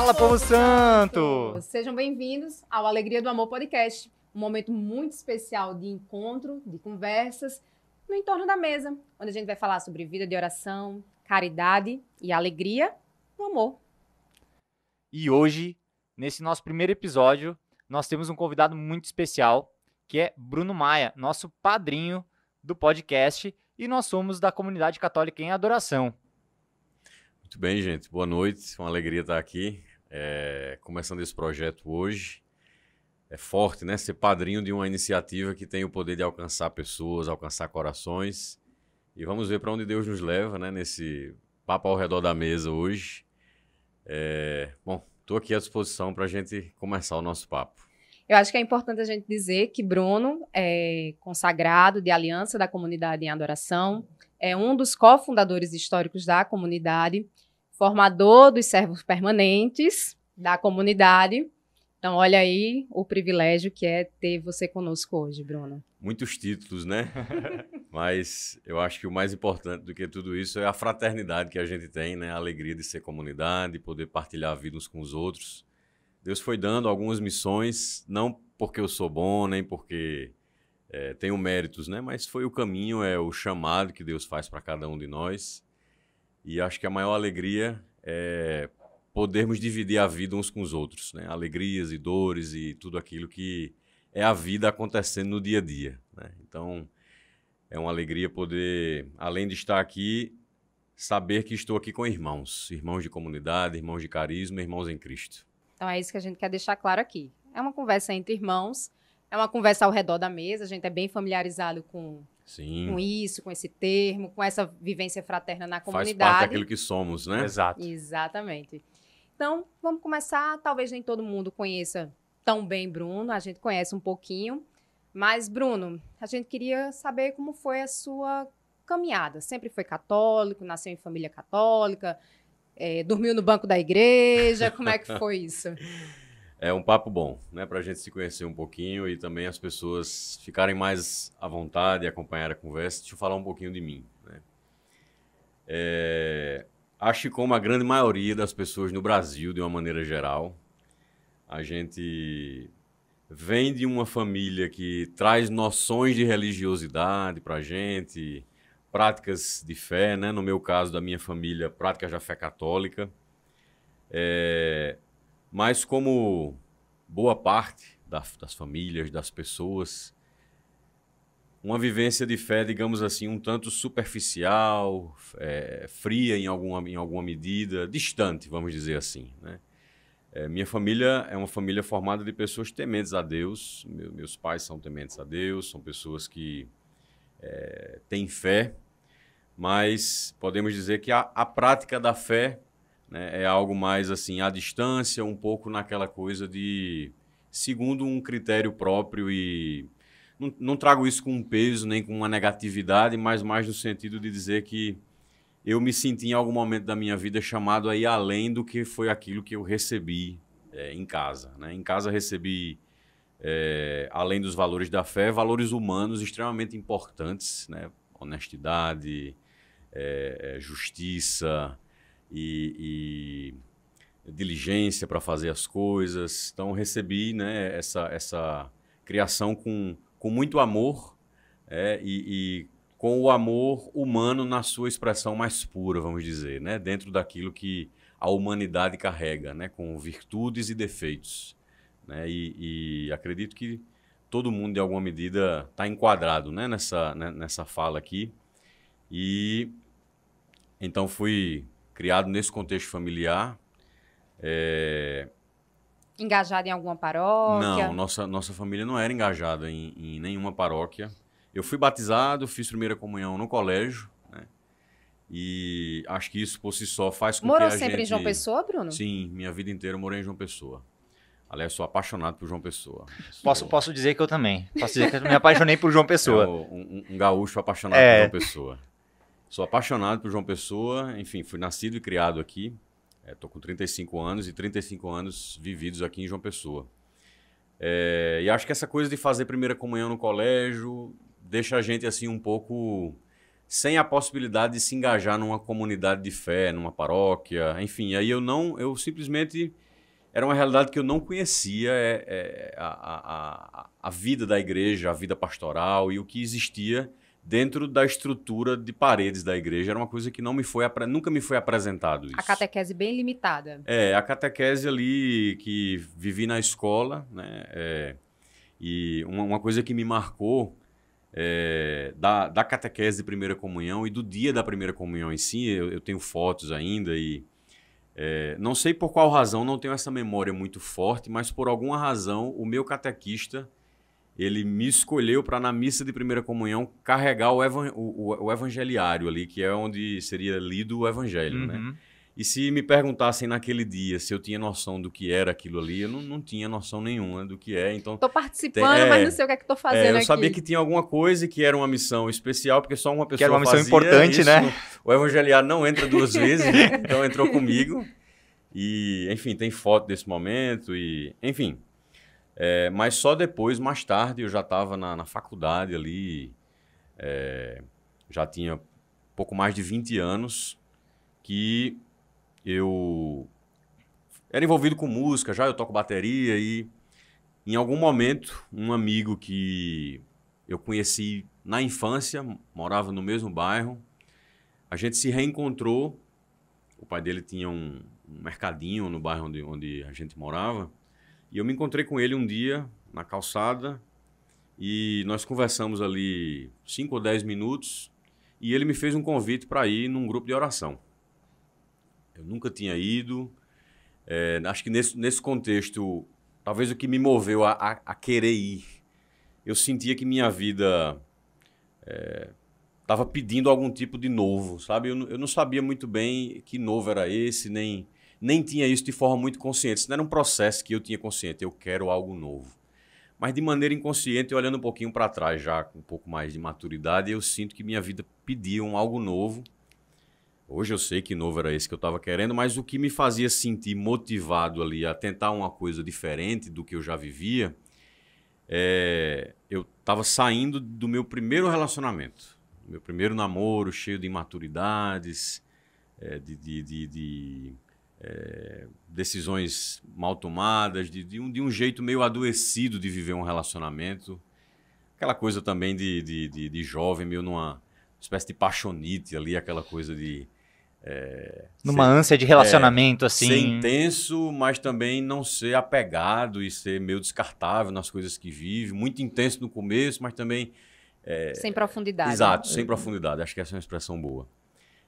Fala, povo santo! Sejam bem-vindos ao Alegria do Amor Podcast, um momento muito especial de encontro, de conversas, no entorno da mesa, onde a gente vai falar sobre vida de oração, caridade e alegria no amor. E hoje, nesse nosso primeiro episódio, nós temos um convidado muito especial, que é Bruno Maia, nosso padrinho do podcast, e nós somos da Comunidade Católica em Adoração. Muito bem, gente. Boa noite. Uma alegria estar aqui. Começando esse projeto hoje. É forte, né? Ser padrinho de uma iniciativa que tem o poder de alcançar pessoas, alcançar corações. E vamos ver para onde Deus nos leva, né? Nesse papo ao redor da mesa hoje. Bom, estou aqui à disposição para a gente começar o nosso papo. Eu acho que é importante a gente dizer que Bruno é consagrado de Aliança da Comunidade em Adoração, é um dos cofundadores históricos da comunidade, formador dos servos permanentes da comunidade. Então, olha aí o privilégio que é ter você conosco hoje, Bruno. Muitos títulos, né? Mas eu acho que o mais importante do que tudo isso é a fraternidade que a gente tem, né? A alegria de ser comunidade, poder partilhar a vida uns com os outros. Deus foi dando algumas missões, não porque eu sou bom, nem porque tenho méritos, né? Mas foi o caminho, é o chamado que Deus faz para cada um de nós. E acho que a maior alegria é podermos dividir a vida uns com os outros, né? Alegrias e dores e tudo aquilo que é a vida acontecendo no dia a dia, né? Então, é uma alegria poder, além de estar aqui, saber que estou aqui com irmãos de comunidade, irmãos de carisma, irmãos em Cristo. Então, é isso que a gente quer deixar claro aqui. É uma conversa entre irmãos, é uma conversa ao redor da mesa, a gente é bem familiarizado com isso, com esse termo, com essa vivência fraterna na comunidade. Faz parte daquilo que somos, né? Exato. Exatamente. Então, vamos começar. Talvez nem todo mundo conheça tão bem Bruno, a gente conhece um pouquinho. Mas, Bruno, a gente queria saber como foi a sua caminhada. Sempre foi católico, nasceu em família católica, dormiu no banco da igreja, como é que foi isso? É um papo bom, né, para a gente se conhecer um pouquinho e também as pessoas ficarem mais à vontade e acompanhar a conversa. Deixa eu falar um pouquinho de mim, né? Acho que como a grande maioria das pessoas no Brasil, de uma maneira geral, a gente vem de uma família que traz noções de religiosidade para a gente, práticas de fé, né? No meu caso, da minha família, práticas da fé católica. Mas como boa parte das famílias, das pessoas, uma vivência de fé, digamos assim, um tanto superficial, fria em alguma medida, distante, vamos dizer assim, né? Minha família é uma família formada de pessoas tementes a Deus. Meus pais são tementes a Deus, são pessoas que têm fé, mas podemos dizer que a prática da fé, né, é algo mais assim, à distância, um pouco naquela coisa de segundo um critério próprio e não trago isso com um peso nem com uma negatividade, mas mais no sentido de dizer que eu me senti em algum momento da minha vida chamado a ir além do que foi aquilo que eu recebi em casa, né? Em casa recebi, além dos valores da fé, valores humanos extremamente importantes, né? Honestidade, justiça e diligência para fazer as coisas. Então recebi, né, essa criação com muito amor e com o amor humano na sua expressão mais pura, vamos dizer, né? Dentro daquilo que a humanidade carrega, né? Com virtudes e defeitos, né? E acredito que todo mundo, de alguma medida, está enquadrado, né? Nessa fala aqui. E então fui criado nesse contexto familiar. Engajado em alguma paróquia? Não, nossa família não era engajada em nenhuma paróquia. Eu fui batizado, fiz primeira comunhão no colégio, né? E acho que isso por si só faz com que a gente... Morou sempre em João Pessoa, Bruno? Sim, minha vida inteira eu morei em João Pessoa. Aliás, sou apaixonado por João Pessoa. Posso dizer que eu também. Posso dizer que eu me apaixonei por João Pessoa. Um gaúcho apaixonado por João Pessoa. Sou apaixonado por João Pessoa, enfim, fui nascido e criado aqui. Estou com 35 anos e 35 anos vividos aqui em João Pessoa. E acho que essa coisa de fazer primeira comunhão no colégio deixa a gente assim um pouco sem a possibilidade de se engajar numa comunidade de fé, numa paróquia, enfim. Aí eu simplesmente era uma realidade que eu não conhecia, a vida da igreja, a vida pastoral e o que existia dentro da estrutura de paredes da igreja. Era uma coisa que nunca me foi apresentado isso. A catequese bem limitada. A catequese ali que vivi na escola, né? E uma coisa que me marcou da catequese de primeira comunhão e do dia da primeira comunhão em si, eu tenho fotos ainda e não sei por qual razão, não tenho essa memória muito forte, mas por alguma razão o meu catequista ele me escolheu para, na missa de primeira comunhão, carregar o evangeliário ali, que é onde seria lido o evangelho, né? E se me perguntassem naquele dia se eu tinha noção do que era aquilo ali, eu não tinha noção nenhuma do que é. Então, tô participando, mas não sei o que é que tô fazendo aqui. Eu sabia que tinha alguma coisa e que era uma missão especial, porque só uma pessoa que era uma missão fazia importante, isso. né? O evangeliário não entra 2 vezes, então entrou comigo. E, enfim, tem foto desse momento e... Enfim... mas só depois, mais tarde, eu já estava na faculdade ali, já tinha pouco mais de 20 anos, que eu era envolvido com música, já eu toco bateria e em algum momento um amigo que eu conheci na infância, morava no mesmo bairro, a gente se reencontrou, o pai dele tinha um mercadinho no bairro onde a gente morava, e eu me encontrei com ele um dia na calçada e nós conversamos ali 5 ou 10 minutos e ele me fez um convite para ir num grupo de oração. Eu nunca tinha ido, acho que nesse contexto, talvez o que me moveu a querer ir, eu sentia que minha vida estava pedindo algum tipo de novo, sabe? Eu não sabia muito bem que novo era esse, nem tinha isso de forma muito consciente. Isso não era um processo que eu tinha consciente, eu quero algo novo. Mas de maneira inconsciente, olhando um pouquinho para trás, já com um pouco mais de maturidade, eu sinto que minha vida pedia algo novo. Hoje eu sei que novo era esse que eu estava querendo, mas o que me fazia sentir motivado ali a tentar uma coisa diferente do que eu já vivia, eu estava saindo do meu primeiro relacionamento, meu primeiro namoro cheio de imaturidades, decisões mal tomadas, de um jeito meio adoecido de viver um relacionamento. Aquela coisa também de jovem, meio numa espécie de paixonite ali, aquela coisa de... numa ânsia de relacionamento, assim. Ser intenso, mas também não ser apegado e ser meio descartável nas coisas que vive. Muito intenso no começo, mas também... sem profundidade. Exato, sem profundidade. Acho que essa é uma expressão boa.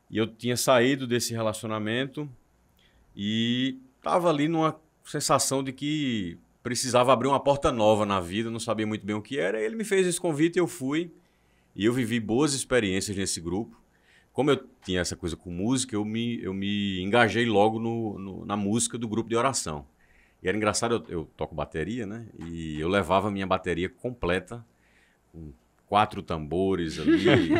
E eu tinha saído desse relacionamento... E estava ali numa sensação de que precisava abrir uma porta nova na vida, não sabia muito bem o que era. Ele me fez esse convite, eu fui. E eu vivi boas experiências nesse grupo. Como eu tinha essa coisa com música, eu me engajei logo na música do grupo de oração. E era engraçado, eu toco bateria, né? E eu levava a minha bateria completa, com 4 tambores ali,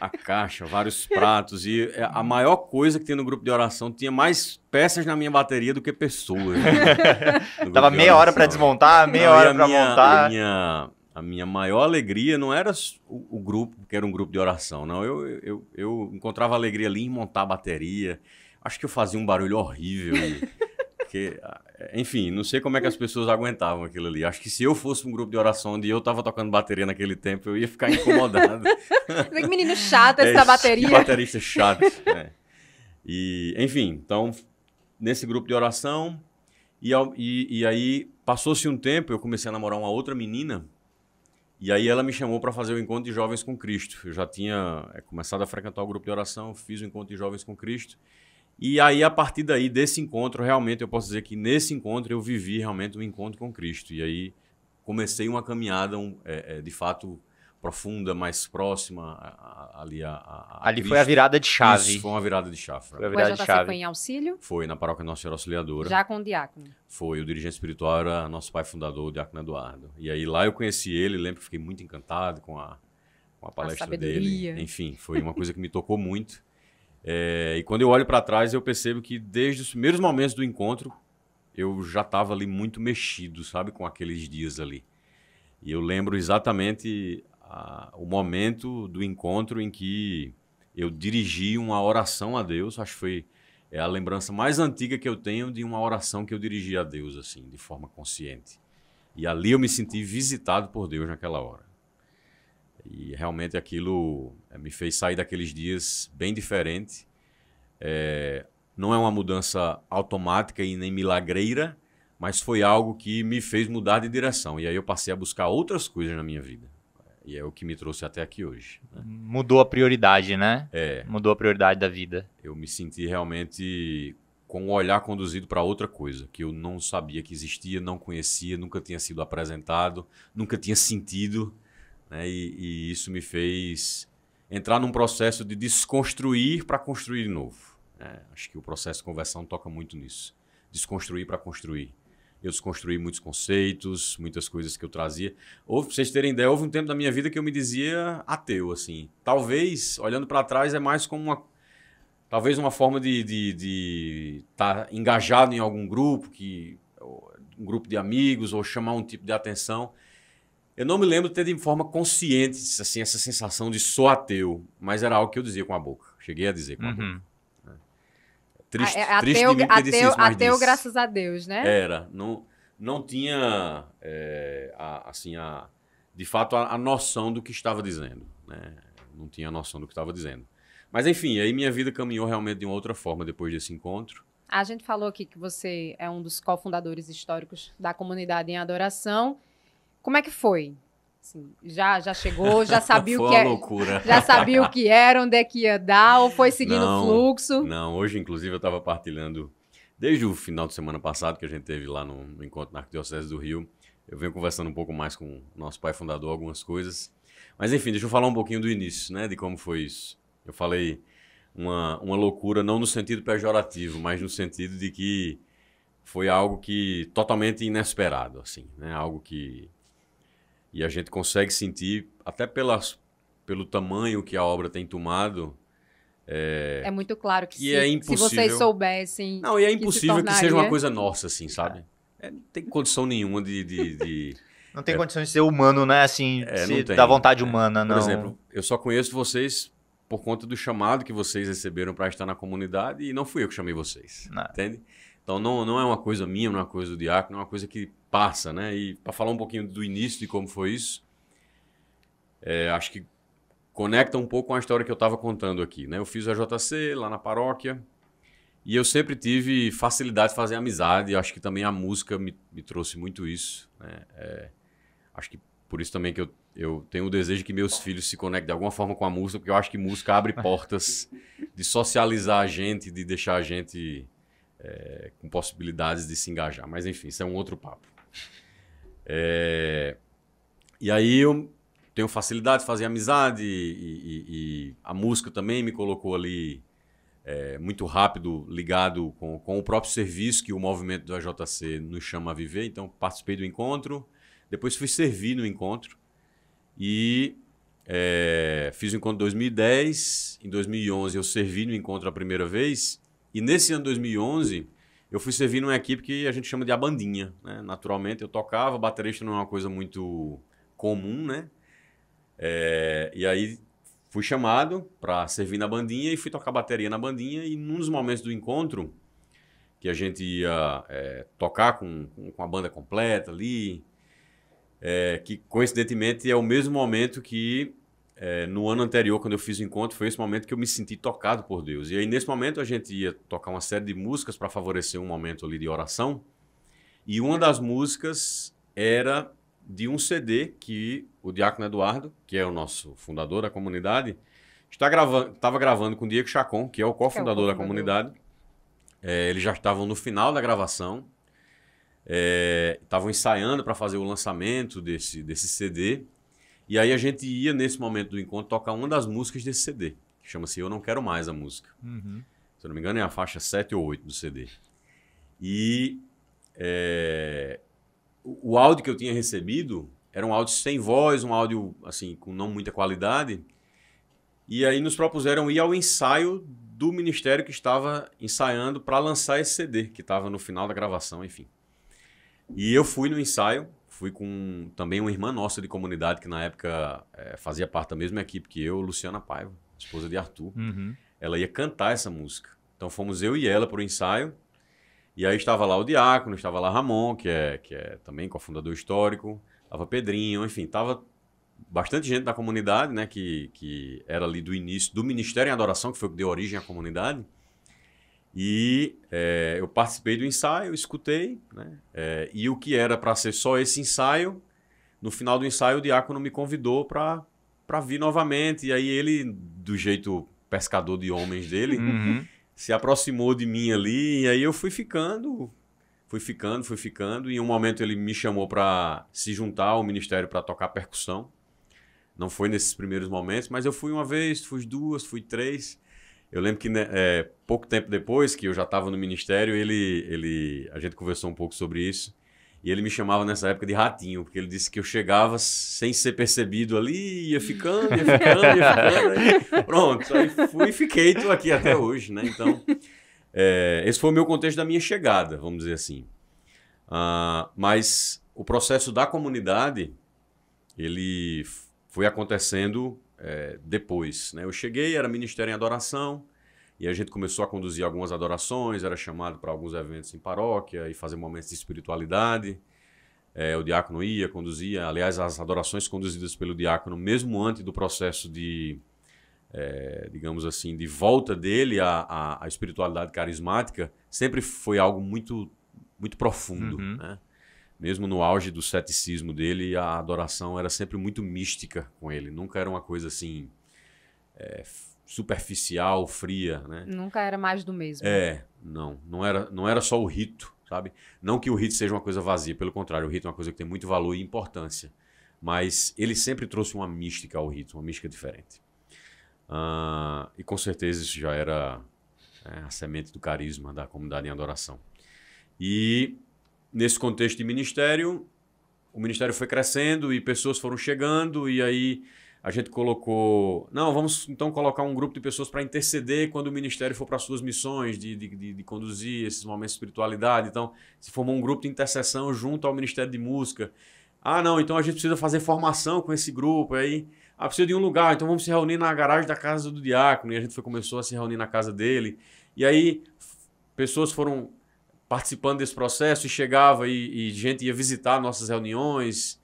a caixa, vários pratos. E a maior coisa que tem no grupo de oração, tinha mais peças na minha bateria do que pessoas. Né? Tava meia hora para desmontar, meia hora para montar. A minha maior alegria não era o grupo, que era um grupo de oração, não. Eu encontrava alegria ali em montar a bateria. Acho que eu fazia um barulho horrível. Porque, enfim, não sei como é que as pessoas aguentavam aquilo ali. Acho que se eu fosse um grupo de oração onde eu estava tocando bateria naquele tempo, eu ia ficar incomodado. Que menino chato essa bateria. Que baterista chato. E, enfim, então, nesse grupo de oração, e aí passou-se um tempo, eu comecei a namorar uma outra menina, e aí ela me chamou para fazer o Encontro de Jovens com Cristo. Eu já tinha começado a frequentar o grupo de oração, fiz o Encontro de Jovens com Cristo. E aí, a partir daí, desse encontro, realmente, eu posso dizer que nesse encontro eu vivi realmente um encontro com Cristo. E aí, comecei uma caminhada, de fato, profunda, mais próxima ali a Ali Cristo. foi a virada de chave. Isso, foi uma virada de chave. Foi a O virada de EJC chave. foi em auxílio? Foi na paróquia Nossa Senhora Auxiliadora. Já com o diácono? Foi, o dirigente espiritual era nosso pai fundador, o diácono Eduardo. E aí, lá eu conheci ele, lembro que fiquei muito encantado com a palestra dele. Enfim, foi uma coisa que me tocou muito. E quando eu olho para trás, eu percebo que desde os primeiros momentos do encontro, eu já estava ali muito mexido, sabe, com aqueles dias ali. E eu lembro exatamente o momento do encontro em que eu dirigi uma oração a Deus, acho que foi é a lembrança mais antiga que eu tenho de uma oração que eu dirigi a Deus, assim, de forma consciente. E ali eu me senti visitado por Deus naquela hora. E realmente aquilo me fez sair daqueles dias bem diferente. Não é uma mudança automática e nem milagreira, mas foi algo que me fez mudar de direção. E aí eu passei a buscar outras coisas na minha vida. E é o que me trouxe até aqui hoje. Né? Mudou a prioridade, né? Mudou a prioridade da vida. Eu me senti realmente com o olhar conduzido para outra coisa, que eu não sabia que existia, não conhecia, nunca tinha sido apresentado, nunca tinha sentido. Né? E isso me fez entrar num processo de desconstruir para construir de novo. Acho que o processo de conversão toca muito nisso. Desconstruir para construir. Eu desconstruí muitos conceitos, muitas coisas que eu trazia. Pra vocês terem ideia, houve um tempo da minha vida que eu me dizia ateu, assim. Talvez, olhando para trás, é mais como talvez uma forma de estar engajado em algum grupo, um grupo de amigos, ou chamar um tipo de atenção. Eu não me lembro de ter de forma consciente assim, essa sensação de sou ateu, mas era algo que eu dizia com a boca. Cheguei a dizer com a boca. Triste de mim ter disse isso, mas ateu disse. Graças a Deus, né? Era. Não tinha, de fato, a noção do que estava dizendo. Né? Não tinha a noção do que estava dizendo. Mas, enfim, aí minha vida caminhou realmente de uma outra forma depois desse encontro. A gente falou aqui que você é um dos cofundadores históricos da comunidade em adoração. Como é que foi? Assim, já chegou, já sabia o que era. Loucura. Já sabia o que era, onde é que ia dar, ou foi seguindo o fluxo? Não, hoje, inclusive, eu estava partilhando, desde o final de semana passado, que a gente teve lá no encontro na Arquidiocese do Rio, eu venho conversando um pouco mais com o nosso pai fundador, algumas coisas. Mas, enfim, deixa eu falar um pouquinho do início, né, de como foi isso. Eu falei uma loucura, não no sentido pejorativo, mas no sentido de que foi algo que totalmente inesperado, assim, né, algo que... E a gente consegue sentir, até pelo tamanho que a obra tem tomado... É muito claro que se vocês soubessem... Não, e é impossível que seja uma coisa nossa, assim, sabe? Não tem condição nenhuma de... Não tem condição de ser humano, né? Assim, da vontade humana, não. Por exemplo, eu só conheço vocês por conta do chamado que vocês receberam para estar na comunidade e não fui eu que chamei vocês, entende? Então, não é uma coisa minha, não é uma coisa do diácono, é uma coisa que passa, né? E para falar um pouquinho do início de como foi isso, acho que conecta um pouco com a história que eu estava contando aqui, né? Eu fiz o AJC lá na paróquia e eu sempre tive facilidade de fazer amizade. Acho que também a música me trouxe muito isso, né? Acho que por isso também que eu tenho o desejo que meus filhos se conectem de alguma forma com a música, porque eu acho que música abre portas de socializar a gente, de deixar a gente... com possibilidades de se engajar. Mas, enfim, isso é um outro papo. E aí eu tenho facilidade de fazer amizade e a música também me colocou ali muito rápido, ligado com o próprio serviço que o movimento do AJC nos chama a viver. Então, participei do encontro, depois fui servir no encontro e fiz o encontro em 2010. Em 2011 eu servi no encontro a primeira vez. E nesse ano de 2011, eu fui servir numa equipe que a gente chama de a bandinha, né? Naturalmente, eu tocava, baterista não é uma coisa muito comum, né? E aí fui chamado para servir na bandinha e fui tocar bateria na bandinha. E num dos momentos do encontro, que a gente ia tocar com a banda completa ali, que coincidentemente é o mesmo momento que... no ano anterior, quando eu fiz o encontro, foi esse momento que eu me senti tocado por Deus. E aí, nesse momento, a gente ia tocar uma série de músicas para favorecer um momento ali de oração. E uma das músicas era de um CD que o Diácono Eduardo, que é o nosso fundador da comunidade, estava gravando com o Diego Chacon, que é o cofundador da comunidade. Eles já estavam no final da gravação. Estavam ensaiando para fazer o lançamento desse CD. E aí a gente ia, nesse momento do encontro, tocar uma das músicas desse CD, que chama-se Eu Não Quero Mais a música. Uhum. Se eu não me engano, é a faixa 7 ou 8 do CD. E o áudio que eu tinha recebido era um áudio sem voz, um áudio assim, com não muita qualidade. E aí nos propuseram ir ao ensaio do ministério que estava ensaiando para lançar esse CD, que estava no final da gravação, enfim. E eu fui no ensaio. Fui com também uma irmã nossa de comunidade, que na época fazia parte da mesma equipe que eu, Luciana Paiva, esposa de Arthur. Uhum. Ela ia cantar essa música. Então fomos eu e ela para o ensaio. E aí estava lá o Diácono, estava lá Ramon, que é também cofundador histórico, estava Pedrinho, enfim, estava bastante gente da comunidade, né, que era ali do início do Ministério em Adoração, que foi o que deu origem à comunidade. E eu participei do ensaio, escutei, né, e o que era para ser só esse ensaio, no final do ensaio o Diácono me convidou para vir novamente, e aí ele, do jeito pescador de homens dele, se aproximou de mim ali, e aí eu fui ficando, e em um momento ele me chamou para se juntar ao ministério para tocar percussão. Não foi nesses primeiros momentos, mas eu fui uma vez, fui duas, fui três. Eu lembro que pouco tempo depois que eu já estava no ministério, a gente conversou um pouco sobre isso, e ele me chamava nessa época de ratinho, porque ele disse que eu chegava sem ser percebido ali, ia ficando. Aí, pronto, aí fui e fiquei, estou aqui até hoje, né? Então, esse foi o meu contexto da minha chegada, vamos dizer assim. Mas o processo da comunidade, ele foi acontecendo depois, né? Eu cheguei, era Ministério em Adoração, e a gente começou a conduzir algumas adorações, era chamado para alguns eventos em paróquia e fazer momentos de espiritualidade. O diácono ia, conduzia. Aliás, as adorações conduzidas pelo diácono, mesmo antes do processo de, digamos assim, de volta dele à espiritualidade carismática, sempre foi algo muito, muito profundo, né? Mesmo no auge do ceticismo dele, a adoração era sempre muito mística com ele. Nunca era uma coisa assim superficial, fria, né? Nunca era mais do mesmo. Não era só o rito, sabe? Não que o rito seja uma coisa vazia, pelo contrário, o rito é uma coisa que tem muito valor e importância. Mas ele sempre trouxe uma mística ao rito, uma mística diferente. E com certeza isso já era a semente do carisma da comunidade em adoração. E nesse contexto de ministério, o ministério foi crescendo e pessoas foram chegando, e aí a gente colocou... Não, vamos então colocar um grupo de pessoas para interceder quando o ministério for para as suas missões, de conduzir esses momentos de espiritualidade. Então, se formou um grupo de intercessão junto ao Ministério de Música. Não, então a gente precisa fazer formação com esse grupo. Aí, precisa de um lugar, então vamos se reunir na garagem da casa do diácono. E a gente começou a se reunir na casa dele. E aí, pessoas foram participando desse processo e chegava e gente ia visitar nossas reuniões.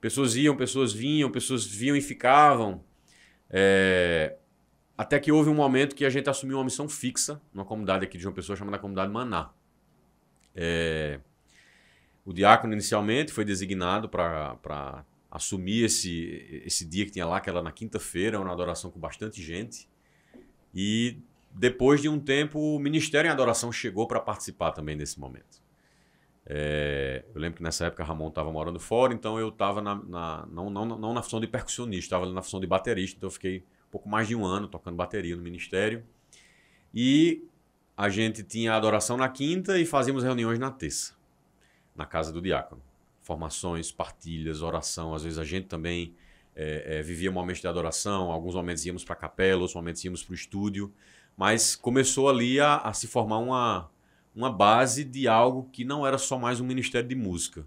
Pessoas iam, pessoas vinham e ficavam. Até que houve um momento que a gente assumiu uma missão fixa numa comunidade aqui de João Pessoa chamada Comunidade Maná. O diácono inicialmente foi designado para assumir esse dia que tinha lá, que era na quinta-feira, uma adoração com bastante gente. E depois de um tempo, o Ministério em Adoração chegou para participar também desse momento. Eu lembro que nessa época Ramon estava morando fora, então eu estava não na função de percussionista, estava ali na função de baterista, então eu fiquei um pouco mais de um ano tocando bateria no ministério. E a gente tinha adoração na quinta e fazíamos reuniões na terça, na casa do diácono. Formações, partilhas, oração, às vezes a gente também vivia momentos de adoração, alguns momentos íamos para a capela, outros momentos íamos para o estúdio, mas começou ali a se formar uma base de algo que não era só mais um ministério de música.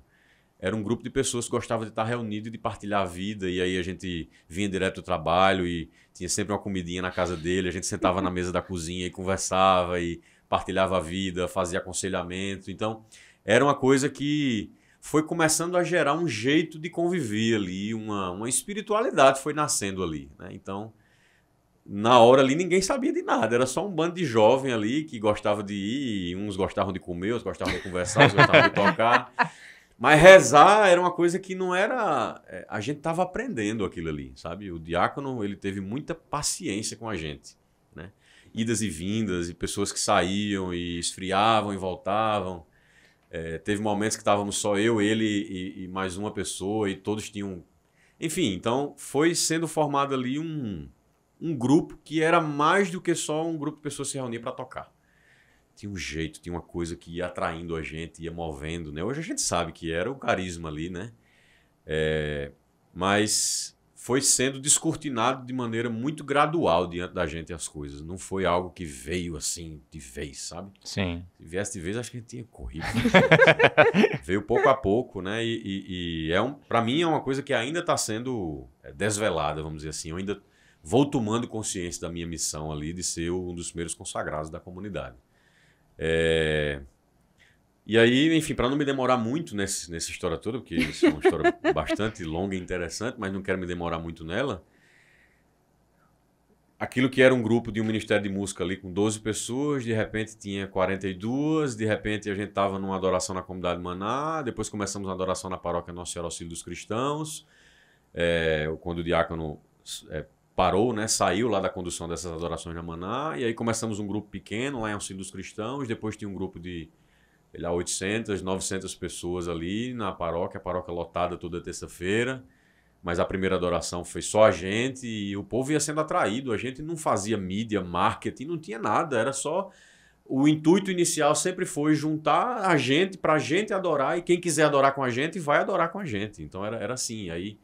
Era um grupo de pessoas que gostavam de estar reunido e de partilhar a vida, e aí a gente vinha direto do trabalho e tinha sempre uma comidinha na casa dele, a gente sentava na mesa da cozinha e conversava e partilhava a vida, fazia aconselhamento. Então, era uma coisa que foi começando a gerar um jeito de conviver ali, uma espiritualidade foi nascendo ali, né? Então, na hora ali ninguém sabia de nada, era só um bando de jovem ali que gostava de ir, uns gostavam de comer, outros gostavam de conversar, outros gostavam de tocar. Mas rezar era uma coisa que não era... A gente estava aprendendo aquilo ali, sabe? O diácono, ele teve muita paciência com a gente, né? Idas e vindas, e pessoas que saíam e esfriavam e voltavam. Teve momentos que estávamos só eu, ele e mais uma pessoa, e todos tinham... Enfim, então foi sendo formado ali um grupo que era mais do que só um grupo de pessoas se reunir para tocar. Tinha um jeito, tinha uma coisa que ia atraindo a gente, ia movendo, né? Hoje a gente sabe que era o carisma ali, né? Mas foi sendo descortinado de maneira muito gradual diante da gente as coisas. Não foi algo que veio assim de vez, sabe? Sim. Se viesse de vez, acho que a gente tinha corrido. Veio pouco a pouco, né? Para mim é uma coisa que ainda está sendo desvelada, vamos dizer assim. Eu ainda vou tomando consciência da minha missão ali de ser um dos primeiros consagrados da comunidade. E aí, enfim, para não me demorar muito nessa história toda, porque isso é uma história bastante longa e interessante, mas não quero me demorar muito nela, aquilo que era um grupo de um Ministério de Música ali com 12 pessoas, de repente tinha 42, de repente a gente estava numa adoração na comunidade Maná, depois começamos uma adoração na paróquia Nossa Senhora Auxílio dos Cristãos, quando o diácono parou, né, saiu lá da condução dessas adorações na Maná, e aí começamos um grupo pequeno lá em Auxílio dos Cristãos, depois tinha um grupo de 800, 900 pessoas ali na paróquia, a paróquia lotada toda terça-feira, mas a primeira adoração foi só a gente e o povo ia sendo atraído, a gente não fazia mídia, marketing, não tinha nada, era só... O intuito inicial sempre foi juntar a gente para a gente adorar, e quem quiser adorar com a gente vai adorar com a gente. Então era assim, aí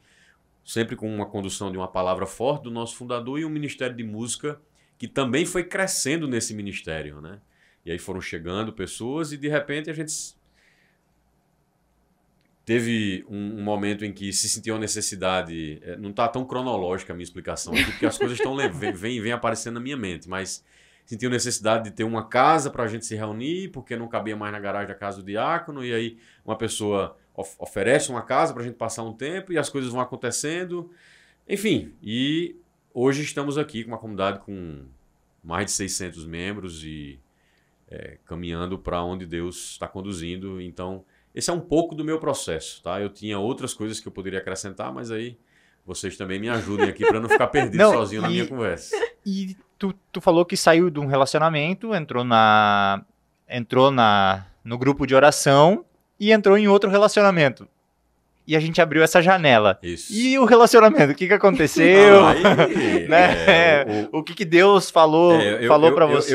sempre com uma condução de uma palavra forte do nosso fundador e um ministério de música que também foi crescendo nesse ministério, né? E aí foram chegando pessoas e de repente a gente teve um momento em que se sentiu a necessidade, não está tão cronológica a minha explicação aqui, porque as coisas vêm aparecendo na minha mente, mas sentiu necessidade de ter uma casa para a gente se reunir, porque não cabia mais na garagem da casa do diácono, e aí uma pessoa oferece uma casa para a gente passar um tempo e as coisas vão acontecendo. Enfim, e hoje estamos aqui com uma comunidade com mais de 600 membros e caminhando para onde Deus está conduzindo. Então, esse é um pouco do meu processo, tá? Eu tinha outras coisas que eu poderia acrescentar, mas aí vocês também me ajudem aqui para não ficar perdido sozinho na minha conversa. E tu falou que saiu de um relacionamento, entrou no grupo de oração e entrou em outro relacionamento. E a gente abriu essa janela. Isso. E o relacionamento, o que aconteceu? Né? O que Deus falou para você?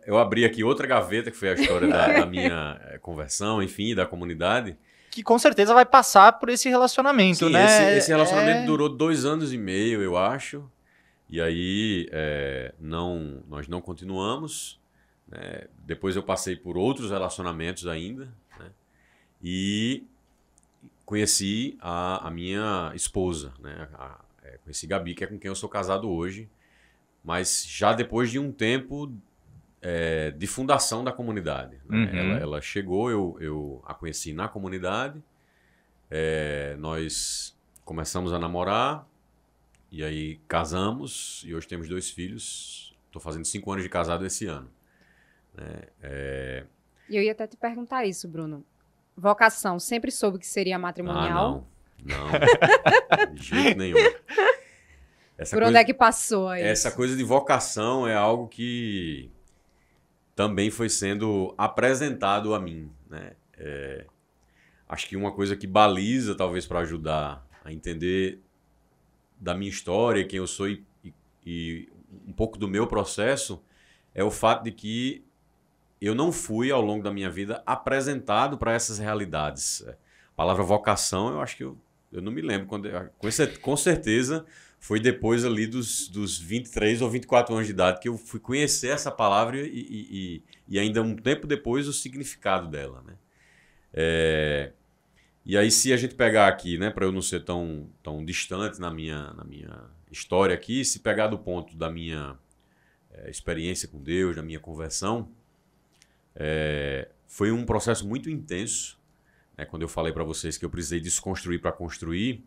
Eu abri aqui outra gaveta, que foi a história da minha conversão, enfim, da comunidade. Que com certeza vai passar por esse relacionamento, sim, né? Esse relacionamento durou 2 anos e meio, eu acho. E aí nós não continuamos. Né? Depois eu passei por outros relacionamentos ainda. Né? E conheci a minha esposa, né? Conheci Gabi, que é com quem eu sou casado hoje, mas já depois de um tempo de fundação da comunidade. Né? Uhum. Ela chegou, eu a conheci na comunidade, nós começamos a namorar, e aí casamos, e hoje temos 2 filhos, estou fazendo 5 anos de casado esse ano. E eu ia até te perguntar isso, Bruno. Vocação, sempre soube que seria matrimonial? Não, de jeito nenhum. Por onde é que passou aí? Essa coisa de vocação é algo que também foi sendo apresentado a mim. Né? Acho que uma coisa que baliza, talvez, para ajudar a entender da minha história, quem eu sou e um pouco do meu processo, é o fato de que eu não fui, ao longo da minha vida, apresentado para essas realidades. A palavra vocação, eu acho que eu não me lembro. Com certeza, foi depois ali dos 23 ou 24 anos de idade que eu fui conhecer essa palavra e ainda um tempo depois o significado dela. Né? E aí, se a gente pegar aqui, né, para eu não ser tão distante na minha história aqui, se pegar do ponto da minha experiência com Deus, da minha conversão, foi um processo muito intenso. Né? Quando eu falei para vocês que eu precisei desconstruir para construir,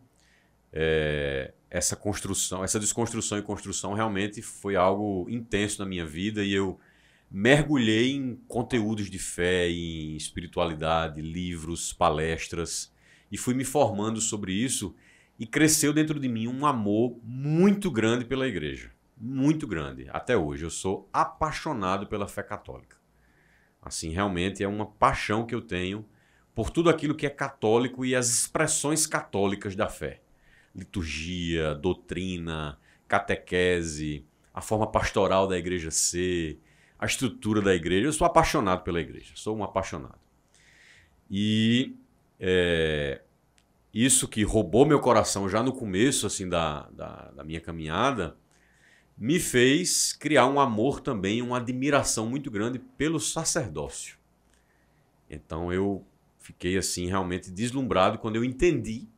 essa desconstrução e construção realmente foi algo intenso na minha vida, e eu mergulhei em conteúdos de fé, em espiritualidade, livros, palestras, e fui me formando sobre isso, e cresceu dentro de mim um amor muito grande pela igreja, muito grande. Até hoje eu sou apaixonado pela fé católica. Assim, realmente é uma paixão que eu tenho por tudo aquilo que é católico e as expressões católicas da fé. Liturgia, doutrina, catequese, a forma pastoral da igreja ser, a estrutura da igreja. Eu sou apaixonado pela igreja, sou um apaixonado. E isso que roubou meu coração já no começo assim, da minha caminhada, me fez criar um amor também, uma admiração muito grande pelo sacerdócio. Então eu fiquei assim realmente deslumbrado quando eu entendi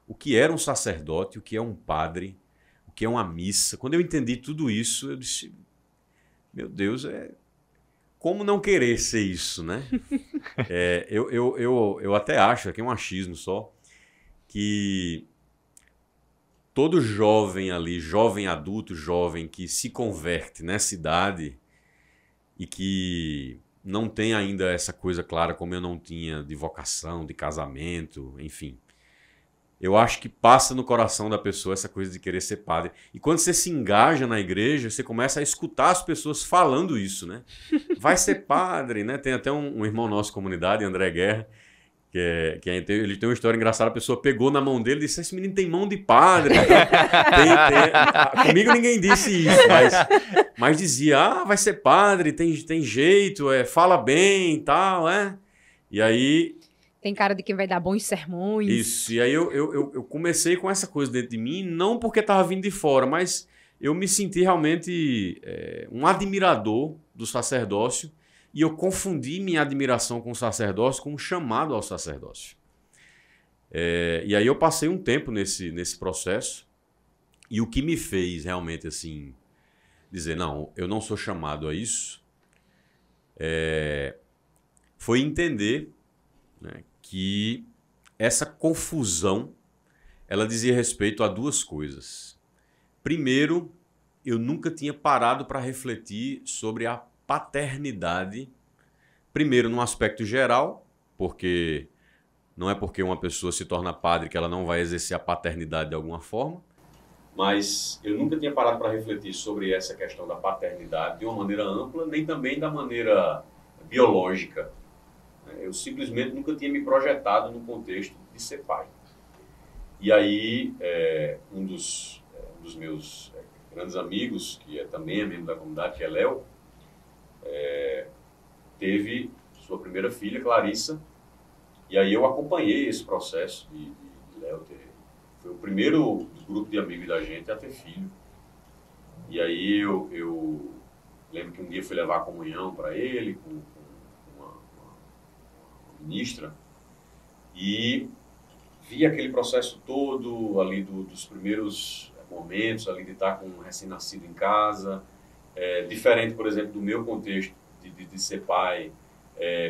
o que era um sacerdote, o que é um padre, o que é uma missa. Quando eu entendi tudo isso, eu disse, meu Deus, como não querer ser isso, né? Eu até acho, aqui é um achismo só, que todo jovem ali, jovem adulto, jovem que se converte nessa idade e que não tem ainda essa coisa clara como eu não tinha de vocação, de casamento, enfim. Eu acho que passa no coração da pessoa essa coisa de querer ser padre. E quando você se engaja na igreja, você começa a escutar as pessoas falando isso, né? Vai ser padre, né? Tem até um irmão nosso, comunidade, André Guerra, ele tem uma história engraçada. A pessoa pegou na mão dele e disse, esse menino tem mão de padre. Comigo ninguém disse isso, mas dizia, vai ser padre, tem jeito, fala bem e tal, E aí... Tem cara de quem vai dar bons sermões. Isso, e aí eu comecei com essa coisa dentro de mim, não porque estava vindo de fora, mas eu me senti realmente um admirador do sacerdócio, e eu confundi minha admiração com o sacerdócio com um chamado ao sacerdócio. E aí eu passei um tempo nesse processo, e o que me fez realmente assim dizer, não, eu não sou chamado a isso, foi entender, né, que essa confusão, ela dizia respeito a duas coisas. Primeiro, eu nunca tinha parado para refletir sobre a paternidade, primeiro num aspecto geral, porque não é porque uma pessoa se torna padre que ela não vai exercer a paternidade de alguma forma, mas eu nunca tinha parado para refletir sobre essa questão da paternidade de uma maneira ampla, nem também da maneira biológica. Eu simplesmente nunca tinha me projetado no contexto de ser pai. E aí, um dos meus grandes amigos, que também é membro da comunidade, que é Léo, teve sua primeira filha, Clarissa, e aí eu acompanhei esse processo de Léo ter... Foi o primeiro grupo de amigos da gente a ter filho. E aí eu lembro que um dia fui levar a comunhão para ele, com ministra, e vi aquele processo todo ali dos primeiros momentos ali de estar com um recém-nascido em casa, diferente, por exemplo, do meu contexto de ser pai,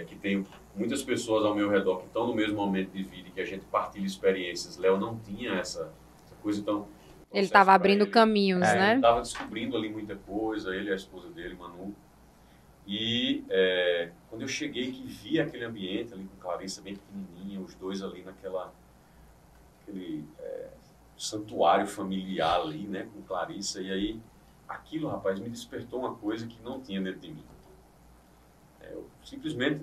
que tem muitas pessoas ao meu redor que estão no mesmo momento de vida e que a gente partilha experiências. Léo não tinha essa coisa, então... Ele estava abrindo caminhos, né? Ele estava descobrindo ali muita coisa, ele e a esposa dele, Manu. E quando eu cheguei, que vi aquele ambiente ali com Clarissa bem pequenininha, os dois ali aquele santuário familiar ali, né, com Clarissa, e aí aquilo, rapaz, me despertou uma coisa que não tinha dentro de mim. Eu simplesmente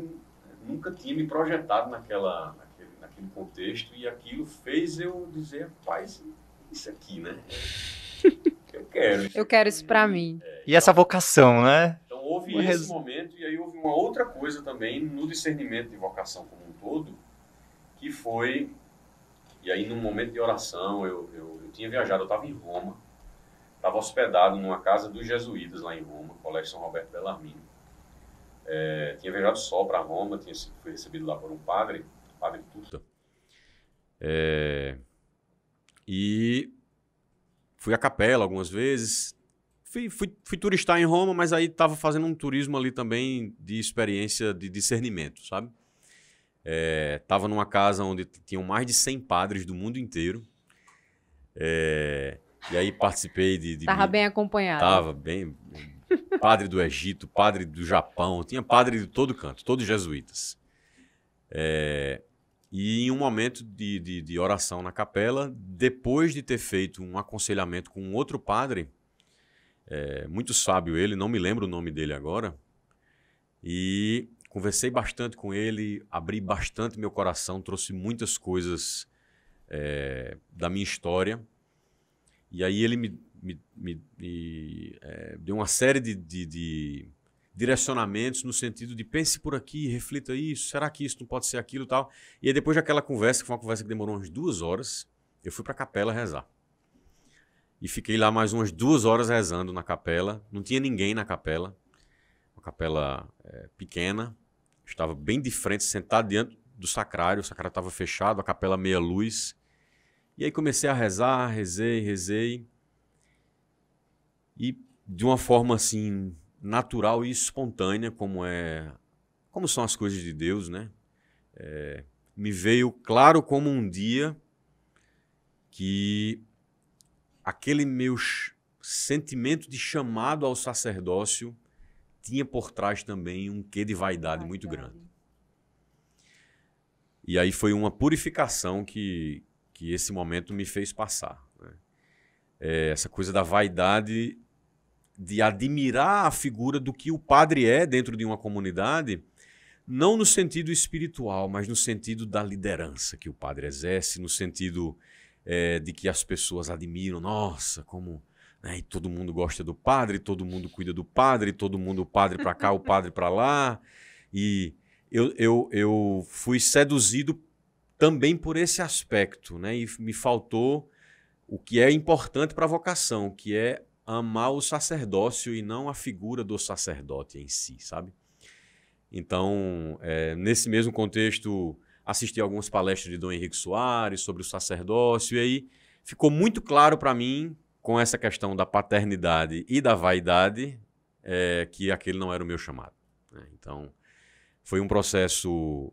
nunca tinha me projetado naquele contexto, e aquilo fez eu dizer, rapaz, isso aqui, né? Eu quero isso pra mim. E essa vocação, né? Então houve esse momento, e aí houve uma outra coisa também no discernimento de vocação como um todo, que foi, e aí num momento de oração, eu tinha viajado, eu estava em Roma, estava hospedado numa casa dos jesuítas lá em Roma, Colégio São Roberto Bellarmino. Tinha viajado só para Roma, fui recebido lá por um padre Tuta. E fui à capela algumas vezes, fui turistar em Roma, mas aí estava fazendo um turismo ali também de experiência de discernimento, sabe? Estava numa casa onde tinham mais de 100 padres do mundo inteiro. E aí participei de... Estava bem acompanhado. Estava bem... Padre do Egito, padre do Japão, tinha padre de todo canto, todos jesuítas. E em um momento de oração na capela, depois de ter feito um aconselhamento com um outro padre, muito sábio ele, não me lembro o nome dele agora, e conversei bastante com ele, abri bastante meu coração, trouxe muitas coisas da minha história, e aí ele me deu uma série de direcionamentos no sentido de pense por aqui, reflita isso, será que isso não pode ser aquilo e tal? E aí depois daquela conversa, que foi uma conversa que demorou umas 2 horas, eu fui para a capela rezar. E fiquei lá mais umas 2 horas rezando na capela, não tinha ninguém na capela, uma capela pequena, estava bem de frente, sentado diante do sacrário, o sacrário estava fechado, a capela meia luz. E aí comecei a rezar, rezei. E de uma forma assim natural e espontânea, como são as coisas de Deus, né? Me veio claro como um dia que aquele meu sentimento de chamado ao sacerdócio tinha por trás também um quê de vaidade muito grande. E aí foi uma purificação que esse momento me fez passar, né? Essa coisa da vaidade, de admirar a figura do que o padre é dentro de uma comunidade, não no sentido espiritual, mas no sentido da liderança que o padre exerce, no sentido de que as pessoas admiram, nossa, como... Né, e todo mundo gosta do padre, todo mundo cuida do padre, todo mundo o padre para cá, o padre para lá. E eu fui seduzido também por esse aspecto, né? E me faltou o que é importante para a vocação, que é amar o sacerdócio e não a figura do sacerdote em si, sabe? Então, nesse mesmo contexto, assisti a algumas palestras de Dom Henrique Soares sobre o sacerdócio, e aí ficou muito claro para mim, com essa questão da paternidade e da vaidade, que aquele não era o meu chamado, né? Então, foi um processo,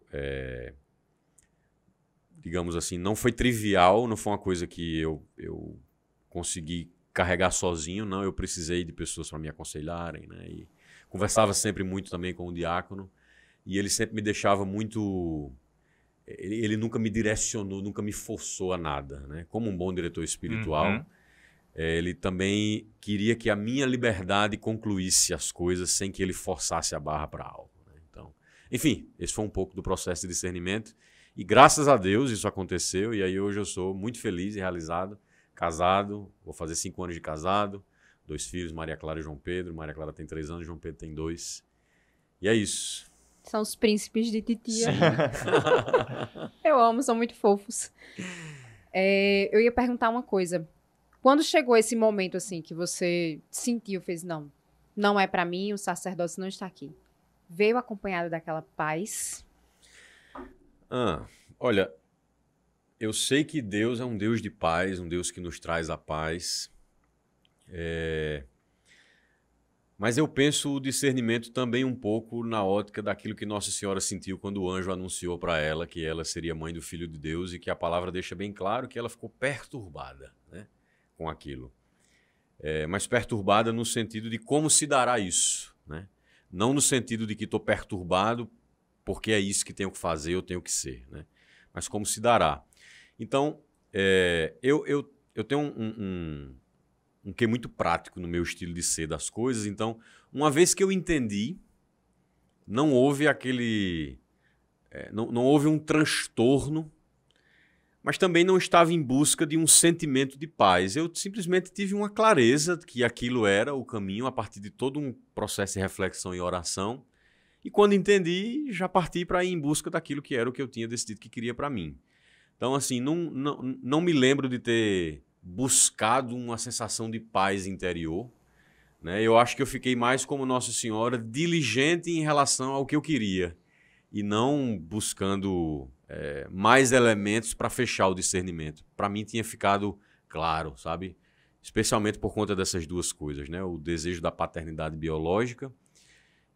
digamos assim, não foi trivial, não foi uma coisa que eu consegui carregar sozinho, não, eu precisei de pessoas para me aconselharem, né? E conversava sempre muito também com o diácono, e ele sempre me deixava muito... Ele nunca me direcionou, nunca me forçou a nada, né? Como um bom diretor espiritual, ele também queria que a minha liberdade concluísse as coisas sem que ele forçasse a barra para algo, né? Então, enfim, esse foi um pouco do processo de discernimento, e graças a Deus isso aconteceu, e aí hoje eu sou muito feliz e realizado, casado, vou fazer 5 anos de casado, 2 filhos, Maria Clara e João Pedro. Maria Clara tem 3 anos, João Pedro tem 2. E é isso. São os príncipes de titia. Eu amo, são muito fofos. Eu ia perguntar uma coisa. Quando chegou esse momento, assim, que você sentiu, fez, não é pra mim, o sacerdócio não está aqui. Veio acompanhado daquela paz? Olha, eu sei que Deus é um Deus de paz, um Deus que nos traz a paz. Mas eu penso o discernimento também um pouco na ótica daquilo que Nossa Senhora sentiu quando o anjo anunciou para ela que ela seria mãe do Filho de Deus, e que a palavra deixa bem claro que ela ficou perturbada, né, com aquilo. Mas perturbada no sentido de como se dará isso, né? Não no sentido de que estou perturbado porque é isso que tenho que fazer, eu tenho que ser, né? Mas como se dará. Então, eu tenho um quê muito prático no meu estilo de ser das coisas. Então, uma vez que eu entendi, não houve não houve um transtorno, mas também não estava em busca de um sentimento de paz. Eu simplesmente tive uma clareza de que aquilo era o caminho a partir de todo um processo de reflexão e oração. E quando entendi, já parti para ir em busca daquilo que era o que eu tinha decidido que queria para mim. Então, assim, não me lembro de ter buscado uma sensação de paz interior, né? Eu acho que eu fiquei mais como Nossa Senhora, diligente em relação ao que eu queria, e não buscando mais elementos para fechar o discernimento. Para mim tinha ficado claro, sabe? Especialmente por conta dessas duas coisas, né? O desejo da paternidade biológica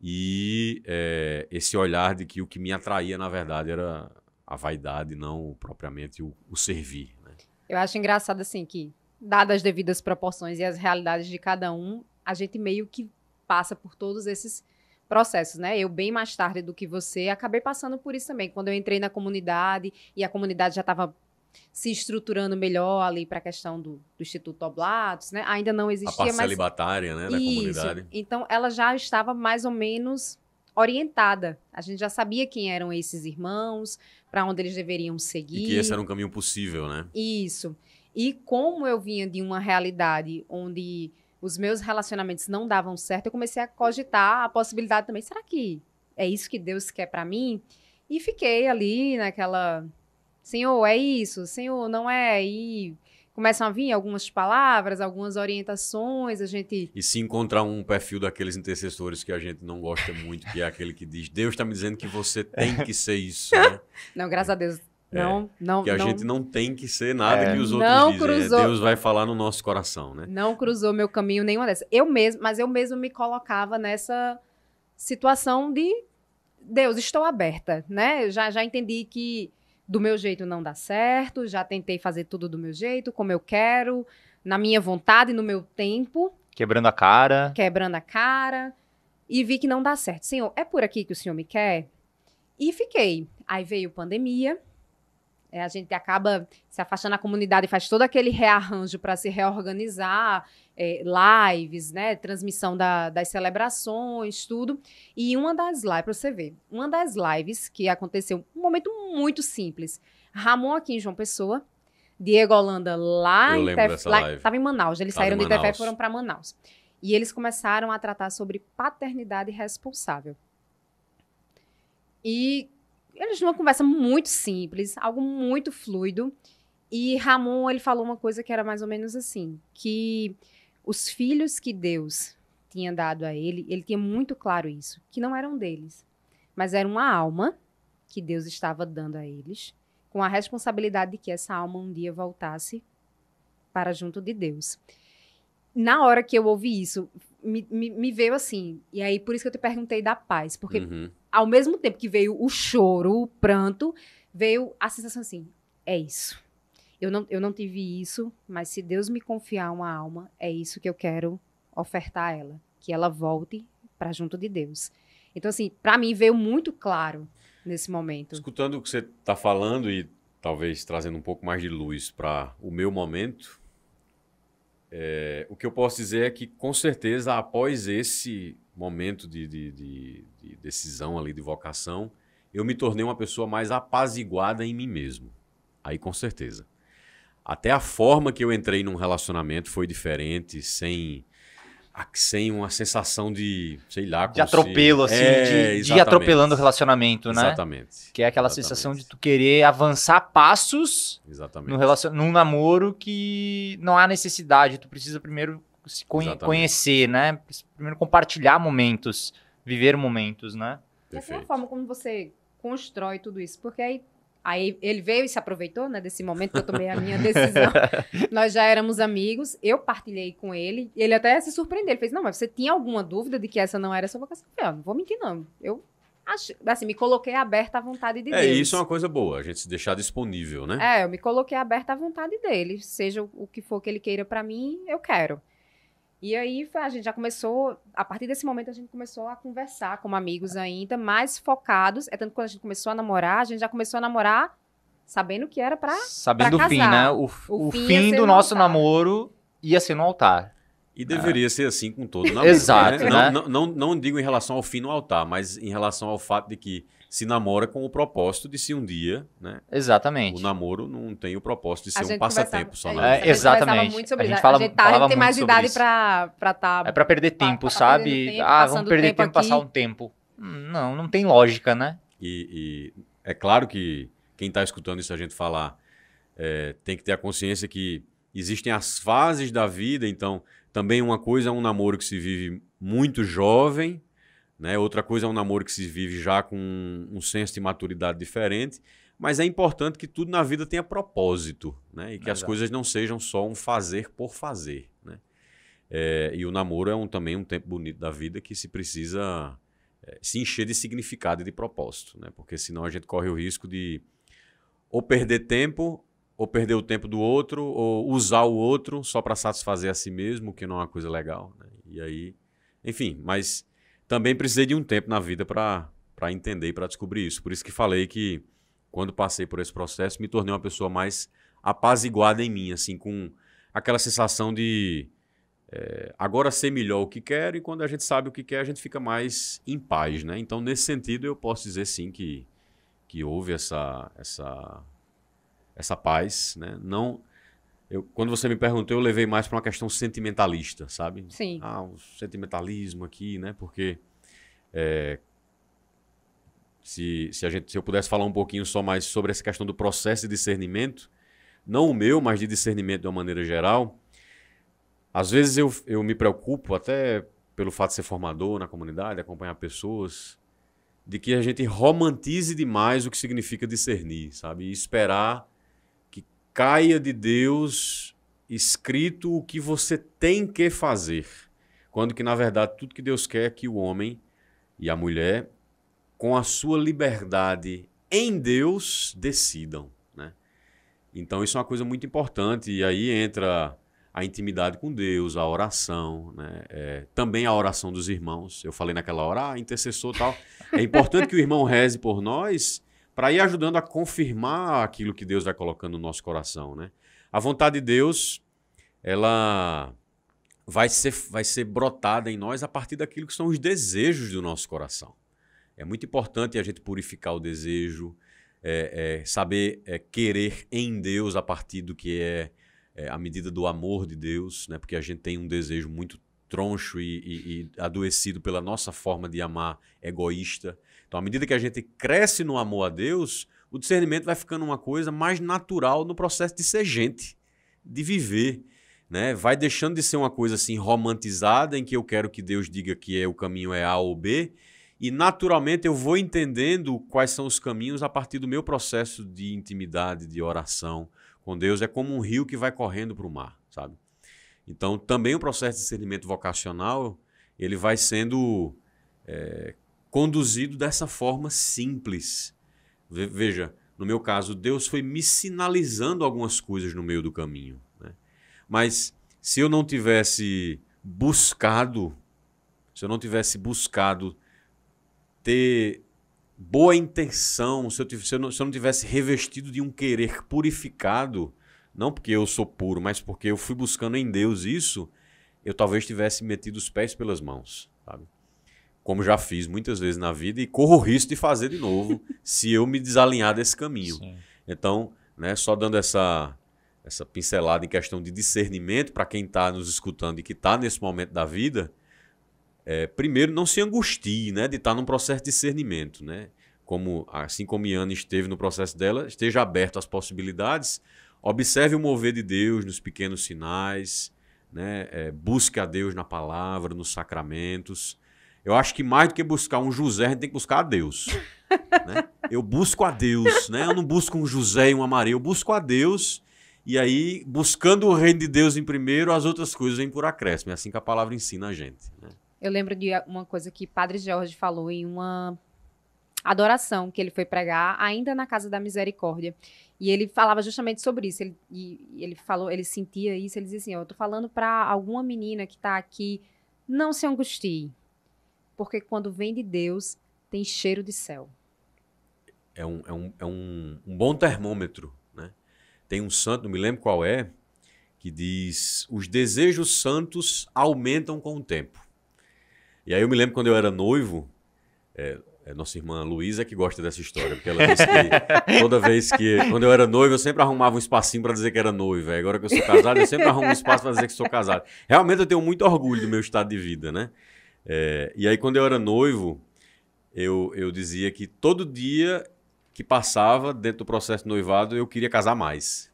e esse olhar de que o que me atraía, na verdade, era a vaidade, não propriamente o servir, né? Eu acho engraçado, assim, que, dadas as devidas proporções e as realidades de cada um, a gente meio que passa por todos esses processos, né? Eu, bem mais tarde do que você, acabei passando por isso também. Quando eu entrei na comunidade, e a comunidade já estava se estruturando melhor ali para a questão do Instituto Oblatos, né? Ainda não existia, a parte celibatária, né, da comunidade. Então, ela já estava mais ou menos orientada. A gente já sabia quem eram esses irmãos, para onde eles deveriam seguir. E que esse era um caminho possível, né? Isso. E como eu vinha de uma realidade onde os meus relacionamentos não davam certo, eu comecei a cogitar a possibilidade também. Será que é isso que Deus quer para mim? E fiquei ali naquela... Senhor, é isso? Senhor, não é? E começam a vir algumas palavras, algumas orientações, a gente... E se encontrar um perfil daqueles intercessores que a gente não gosta muito, que é aquele que diz, Deus está me dizendo que você tem que ser isso, né? Não, graças a Deus, Não, Que a não, gente não tem que ser nada que os outros Não dizem. cruzou. Deus vai falar no nosso coração, né? não cruzou meu caminho nenhuma dessas. Mas eu mesmo me colocava nessa situação de Deus, estou aberta, né? Já entendi que do meu jeito não dá certo, já tentei fazer tudo do meu jeito, como eu quero, na minha vontade, no meu tempo, Quebrando a cara. quebrando a cara, e vi que não dá certo. Senhor, é por aqui que o Senhor me quer? E fiquei. Aí veio pandemia, a gente acaba se afastando da comunidade, faz todo aquele rearranjo para se reorganizar, lives, né, transmissão das celebrações, tudo. E uma das lives, para você ver, uma das lives que aconteceu, um momento muito simples. Ramon aqui em João Pessoa, Diego Holanda lá Eu em lembro dessa live. Estava em Manaus, eles Tava saíram em de Tefé e Manaus. foram para Manaus. E eles começaram a tratar sobre paternidade responsável. E eles numa conversa muito simples, algo muito fluido. E Ramon, ele falou uma coisa que era mais ou menos assim, que os filhos que Deus tinha dado a ele tinha muito claro isso, que não eram deles, mas era uma alma que Deus estava dando a eles, com a responsabilidade de que essa alma um dia voltasse para junto de Deus. Na hora que eu ouvi isso, me veio assim, e aí por isso que eu te perguntei da paz, porque Uhum. ao mesmo tempo que veio o choro, o pranto, veio a sensação assim, é isso. Eu não tive isso, mas se Deus me confiar uma alma, é isso que eu quero ofertar a ela, que ela volte para junto de Deus. Então assim, para mim veio muito claro nesse momento. Escutando o que você está falando e talvez trazendo um pouco mais de luz para o meu momento, o que eu posso dizer é que, com certeza, após esse momento de decisão ali, de vocação, eu me tornei uma pessoa mais apaziguada em mim mesmo. Aí, com certeza. Até a forma que eu entrei num relacionamento foi diferente, sem uma sensação de, sei lá... De atropelo, assim, de ir exatamente. atropelando o relacionamento, né? Exatamente. Que é aquela Exatamente. sensação de tu querer avançar passos Exatamente. num namoro que não há necessidade. Tu precisa primeiro se Exatamente. conhecer, né? Primeiro compartilhar momentos, viver momentos, né? Essa é a Perfeito. forma como você constrói tudo isso, porque aí ele veio e se aproveitou, né, desse momento que eu tomei a minha decisão. Nós já éramos amigos, eu partilhei com ele, e ele até se surpreendeu. Ele fez, não, mas você tinha alguma dúvida de que essa não era a sua vocação? Eu falei, não vou mentir, não. Eu acho, assim, me coloquei aberta à vontade de Deus. Isso é uma coisa boa, a gente se deixar disponível, né? Eu me coloquei aberta à vontade dele. Seja o que for que ele queira pra mim, eu quero. E aí a gente já começou, a partir desse momento a gente começou a conversar como amigos ainda, mais focados. É tanto que quando a gente começou a namorar, a gente já começou a namorar sabendo que era pra Sabendo pra o fim, casar. né? O O fim ia fim ser do no nosso altar. namoro ia ser no altar. E deveria ser assim com todo namoro. Exato, né? né? Não digo em relação ao fim no altar, mas em relação ao fato de que se namora com o propósito de se um dia, né? Exatamente. O namoro não tem o propósito de A ser um gente passatempo conversava- só é na isso, vida. a gente Exatamente. conversava muito sobre A gente isso. fala- a gente tem falava mais muito sobre idade isso. pra estar... É pra perder tempo, tá sabe? perdendo tempo, Vamos passando perder tempo tempo, passar aqui. um tempo. Não tem lógica, né? E é claro que quem está escutando isso a gente falar tem que ter a consciência que existem as fases da vida, então também uma coisa é um namoro que se vive muito jovem, né? Outra coisa é um namoro que se vive já com um senso de maturidade diferente, mas é importante que tudo na vida tenha propósito, né? E que as Exato. coisas não sejam só um fazer por fazer, né? E o namoro é também um tempo bonito da vida que se precisa se encher de significado e de propósito, né? Porque senão a gente corre o risco de ou perder tempo, ou perder o tempo do outro, ou usar o outro só para satisfazer a si mesmo, o que não é uma coisa legal, né? E aí, enfim, mas também precisei de um tempo na vida para entender e para descobrir isso. Por isso que falei que quando passei por esse processo, me tornei uma pessoa mais apaziguada em mim, assim, com aquela sensação de agora sei melhor o que quero, e quando a gente sabe o que quer, a gente fica mais em paz, né? Então, nesse sentido, eu posso dizer sim que houve essa paz, né? Não, quando você me perguntou, eu levei mais para uma questão sentimentalista, sabe? Sim. O sentimentalismo aqui, né? Porque se eu pudesse falar um pouquinho só mais sobre essa questão do processo de discernimento, não o meu, mas de discernimento de uma maneira geral, às vezes eu me preocupo, até pelo fato de ser formador na comunidade, acompanhar pessoas, de que a gente romantize demais o que significa discernir, sabe? E esperar que caia de Deus escrito o que você tem que fazer. Quando que, na verdade, tudo que Deus quer é que o homem e a mulher, com a sua liberdade em Deus, decidam, né? Então isso é uma coisa muito importante, e aí entra a intimidade com Deus, a oração, né? Também a oração dos irmãos. Eu falei naquela hora, intercessor e tal. É importante que o irmão reze por nós para ir ajudando a confirmar aquilo que Deus vai colocando no nosso coração, né? A vontade de Deus, ela vai ser brotada em nós a partir daquilo que são os desejos do nosso coração. É muito importante a gente purificar o desejo, saber querer em Deus a partir do que é a medida do amor de Deus, né? Porque a gente tem um desejo muito troncho e adoecido pela nossa forma de amar egoísta. Então, à medida que a gente cresce no amor a Deus, o discernimento vai ficando uma coisa mais natural no processo de ser gente, de viver, né? Vai deixando de ser uma coisa assim romantizada, em que eu quero que Deus diga que o caminho é A ou B, e naturalmente eu vou entendendo quais são os caminhos a partir do meu processo de intimidade, de oração com Deus. É como um rio que vai correndo para o mar, sabe? Então, também o processo de discernimento vocacional, ele vai sendo conduzido dessa forma simples. Veja, no meu caso, Deus foi me sinalizando algumas coisas no meio do caminho, né? Mas se eu não tivesse buscado, ter boa intenção, se eu não tivesse revestido de um querer purificado, não porque eu sou puro, mas porque eu fui buscando em Deus isso, eu talvez tivesse metido os pés pelas mãos, sabe? Como já fiz muitas vezes na vida e corro o risco de fazer de novo se eu me desalinhar desse caminho. Sim. Então, né, só dando essa pincelada em questão de discernimento para quem está nos escutando e que está nesse momento da vida, primeiro, não se angustie, né, de estar num processo de discernimento, né? Assim como Iane esteve no processo dela, esteja aberto às possibilidades, observe o mover de Deus nos pequenos sinais, né? Busque a Deus na palavra, nos sacramentos. Eu acho que mais do que buscar um José, a gente tem que buscar a Deus, né? Eu busco a Deus, né? Eu não busco um José e uma Maria, eu busco a Deus, e aí, buscando o reino de Deus em primeiro, as outras coisas vêm por acréscimo. É assim que a palavra ensina a gente, né? Eu lembro de uma coisa que Padre Jorge falou em uma adoração que ele foi pregar ainda na Casa da Misericórdia. E ele falava justamente sobre isso. Ele falou, ele sentia isso, ele dizia assim, eu tô falando para alguma menina que está aqui, não se angustie, porque quando vem de Deus, tem cheiro de céu. É um bom termômetro, né? Tem um santo, não me lembro qual é, que diz, os desejos santos aumentam com o tempo. E aí eu me lembro quando eu era noivo, nossa irmã Luísa que gosta dessa história, porque ela disse que toda vez que, quando eu era noivo, eu sempre arrumava um espacinho para dizer que era noivo. Agora que eu sou casado, eu sempre arrumo um espaço para dizer que sou casado. Realmente eu tenho muito orgulho do meu estado de vida, né? E aí quando eu era noivo, eu dizia que todo dia que passava dentro do processo de noivado, eu queria casar mais,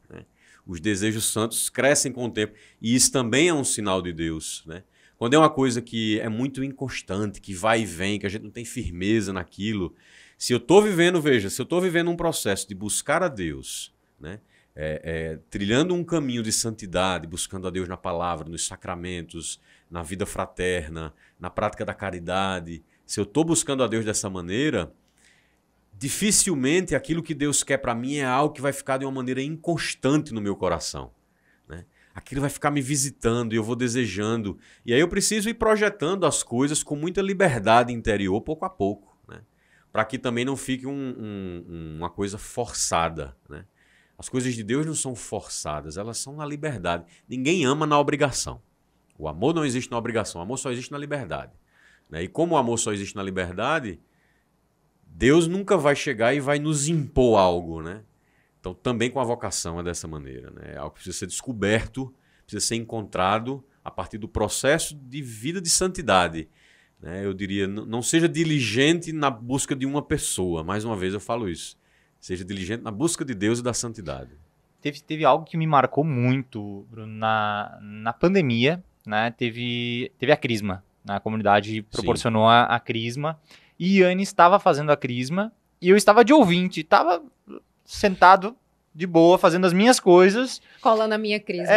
né? Os desejos santos crescem com o tempo, e isso também é um sinal de Deus, né? Quando é uma coisa que é muito inconstante, que vai e vem, que a gente não tem firmeza naquilo, se eu estou vivendo um processo de buscar a Deus, né? Trilhando um caminho de santidade, buscando a Deus na palavra, nos sacramentos, na vida fraterna, na prática da caridade, se eu estou buscando a Deus dessa maneira, dificilmente aquilo que Deus quer para mim é algo que vai ficar de uma maneira inconstante no meu coração, né? Aquilo vai ficar me visitando e eu vou desejando. E aí eu preciso ir projetando as coisas com muita liberdade interior, pouco a pouco, né? Para que também não fique uma coisa forçada, né? As coisas de Deus não são forçadas, elas são na liberdade. Ninguém ama na obrigação. O amor não existe na obrigação, o amor só existe na liberdade, né? E como o amor só existe na liberdade, Deus nunca vai chegar e vai nos impor algo, né? Então, também com a vocação é dessa maneira, né? É algo que precisa ser descoberto, precisa ser encontrado a partir do processo de vida de santidade, né? Eu diria, não seja diligente na busca de uma pessoa, mais uma vez eu falo isso. Seja diligente na busca de Deus e da santidade. Teve algo que me marcou muito, Bruno, na pandemia, né? Teve a Crisma, né? A comunidade proporcionou a Crisma, e Yane estava fazendo a crisma e eu estava de ouvinte, estava sentado de boa fazendo as minhas coisas. Colando a minha crisma.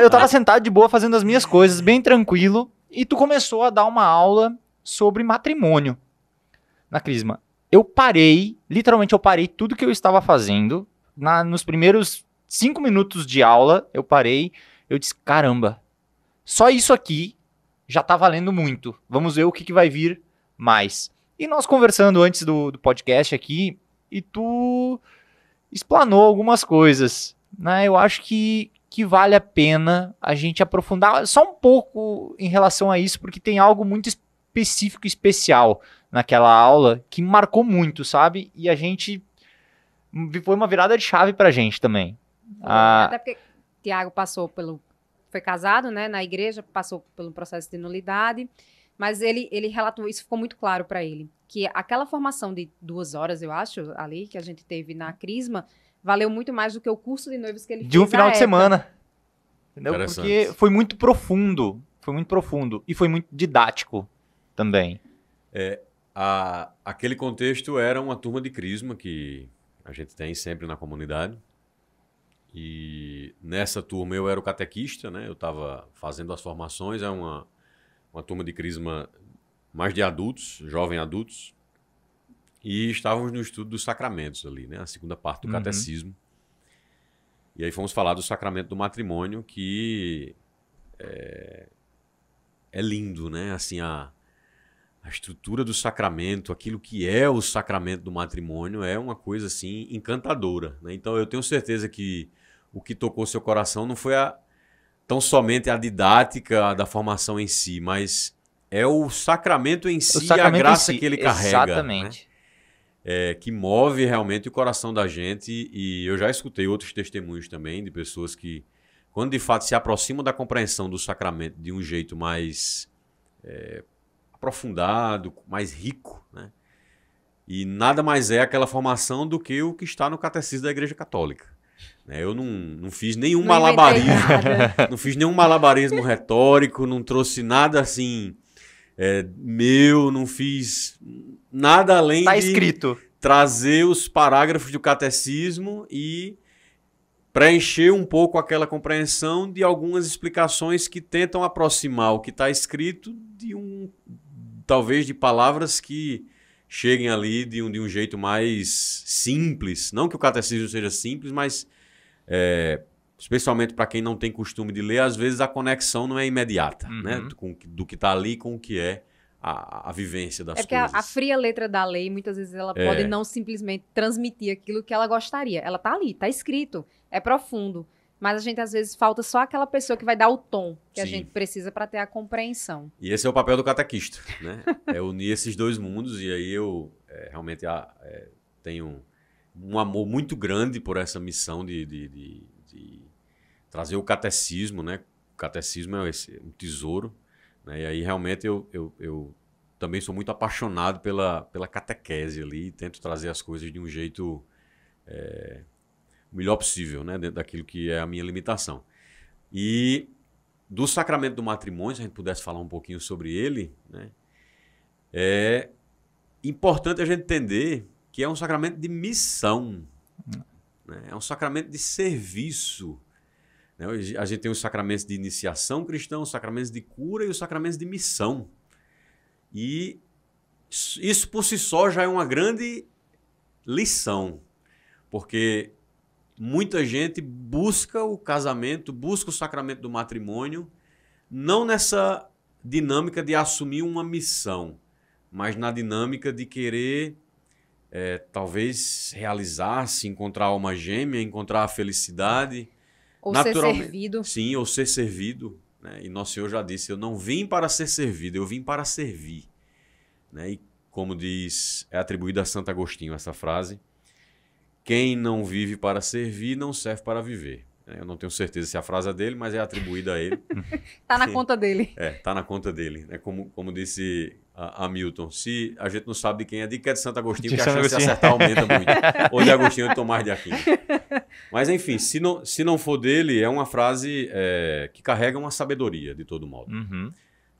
Eu estava sentado de boa fazendo as minhas coisas, bem tranquilo, e tu começou a dar uma aula sobre matrimônio na crisma. Eu parei, literalmente eu parei tudo que eu estava fazendo, nos primeiros 5 minutos de aula, eu parei, eu disse, caramba, só isso aqui já tá valendo muito, vamos ver o que vai vir mais. E nós conversando antes do podcast aqui, e tu explanou algumas coisas, né? Eu acho que vale a pena a gente aprofundar só um pouco em relação a isso, porque tem algo muito específico e especial naquela aula que marcou muito, sabe? E a gente... foi uma virada de chave pra gente também. Até porque Tiago foi casado, né, na igreja, passou pelo processo de nulidade, mas ele relatou, isso ficou muito claro para ele, que aquela formação de 2 horas, eu acho, ali, que a gente teve na Crisma, valeu muito mais do que o curso de noivos que ele fez de um final de semana. Entendeu? Interessante. Porque foi muito profundo e foi muito didático também. Aquele contexto era uma turma de crisma que a gente tem sempre na comunidade. E nessa turma eu era o catequista, né? Eu estava fazendo as formações, é uma turma de crisma mais de adultos, jovem adultos. E estávamos no estudo dos sacramentos ali, né? A segunda parte do catecismo. E aí fomos falar do sacramento do matrimônio, que é lindo, né? Assim, a estrutura do sacramento, aquilo que é o sacramento do matrimônio é uma coisa assim encantadora, né? Então eu tenho certeza que o que tocou seu coração não foi tão somente a didática da formação em si, mas é o sacramento em si e a graça que ele carrega. Exatamente. Né? Que move realmente o coração da gente. E eu já escutei outros testemunhos também de pessoas que, quando de fato se aproximam da compreensão do sacramento de um jeito mais aprofundado, mais rico, né? E nada mais é aquela formação do que o que está no catecismo da Igreja Católica. Eu não fiz nenhum malabarismo, não fiz nenhum malabarismo retórico, não trouxe nada assim não fiz nada além Tá de escrito. Trazer os parágrafos do catecismo e preencher um pouco aquela compreensão de algumas explicações que tentam aproximar o que está escrito de talvez de palavras que cheguem ali de um jeito mais simples. Não que o catecismo seja simples, mas especialmente para quem não tem costume de ler, às vezes a conexão não é imediata, né? Do que está ali com o que é a vivência das coisas. É porque a fria letra da lei, muitas vezes ela pode não simplesmente transmitir aquilo que ela gostaria. Ela está ali, está escrito, é profundo. Mas a gente, às vezes, falta só aquela pessoa que vai dar o tom que a gente precisa para ter a compreensão. E esse é o papel do catequista, né? É unir esses dois mundos. E aí eu realmente tenho um amor muito grande por essa missão de trazer o catecismo, né? O catecismo é um tesouro, né? E aí realmente eu também sou muito apaixonado pela catequese ali. Tento trazer as coisas de um jeito... o melhor possível, né, dentro daquilo que é a minha limitação. E do sacramento do matrimônio, se a gente pudesse falar um pouquinho sobre ele, né, é importante a gente entender que é um sacramento de missão, né, é um sacramento de serviço. Né, a gente tem os sacramentos de iniciação cristã, os sacramentos de cura e os sacramentos de missão. E isso por si só já é uma grande lição, porque muita gente busca o casamento, busca o sacramento do matrimônio, não nessa dinâmica de assumir uma missão, mas na dinâmica de querer, talvez, realizar-se, encontrar alma gêmea, encontrar a felicidade. Ou ser servido. Sim, ou ser servido. Né? E Nosso Senhor já disse, eu não vim para ser servido, eu vim para servir. Né? E como diz, é atribuída a Santo Agostinho essa frase, quem não vive para servir, não serve para viver. Eu não tenho certeza se a frase é dele, mas é atribuída a ele. Tá na conta dele. Tá na conta dele. Como disse Hamilton, se a gente não sabe de quem é, de que é de Santo Agostinho, que a chance de acertar aumenta muito. Ou de Agostinho ou de Tomás de Aquino. Mas, enfim, se não for dele, é uma frase que carrega uma sabedoria, de todo modo.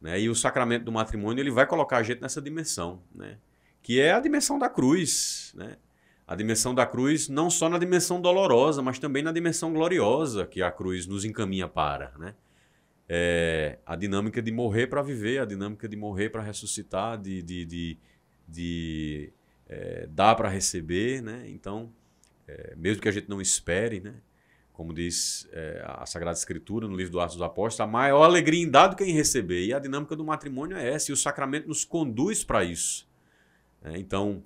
né? E o sacramento do matrimônio ele vai colocar a gente nessa dimensão, né? Que é a dimensão da cruz, né? A dimensão da cruz não só na dimensão dolorosa, mas também na dimensão gloriosa que a cruz nos encaminha para, né? A dinâmica de morrer para viver, a dinâmica de morrer para ressuscitar, de dar para receber, né? Então, mesmo que a gente não espere, né? Como diz a Sagrada Escritura no livro do Atos dos Apóstolos, a maior alegria em dar do que em receber. E a dinâmica do matrimônio é essa, e o sacramento nos conduz para isso. Então,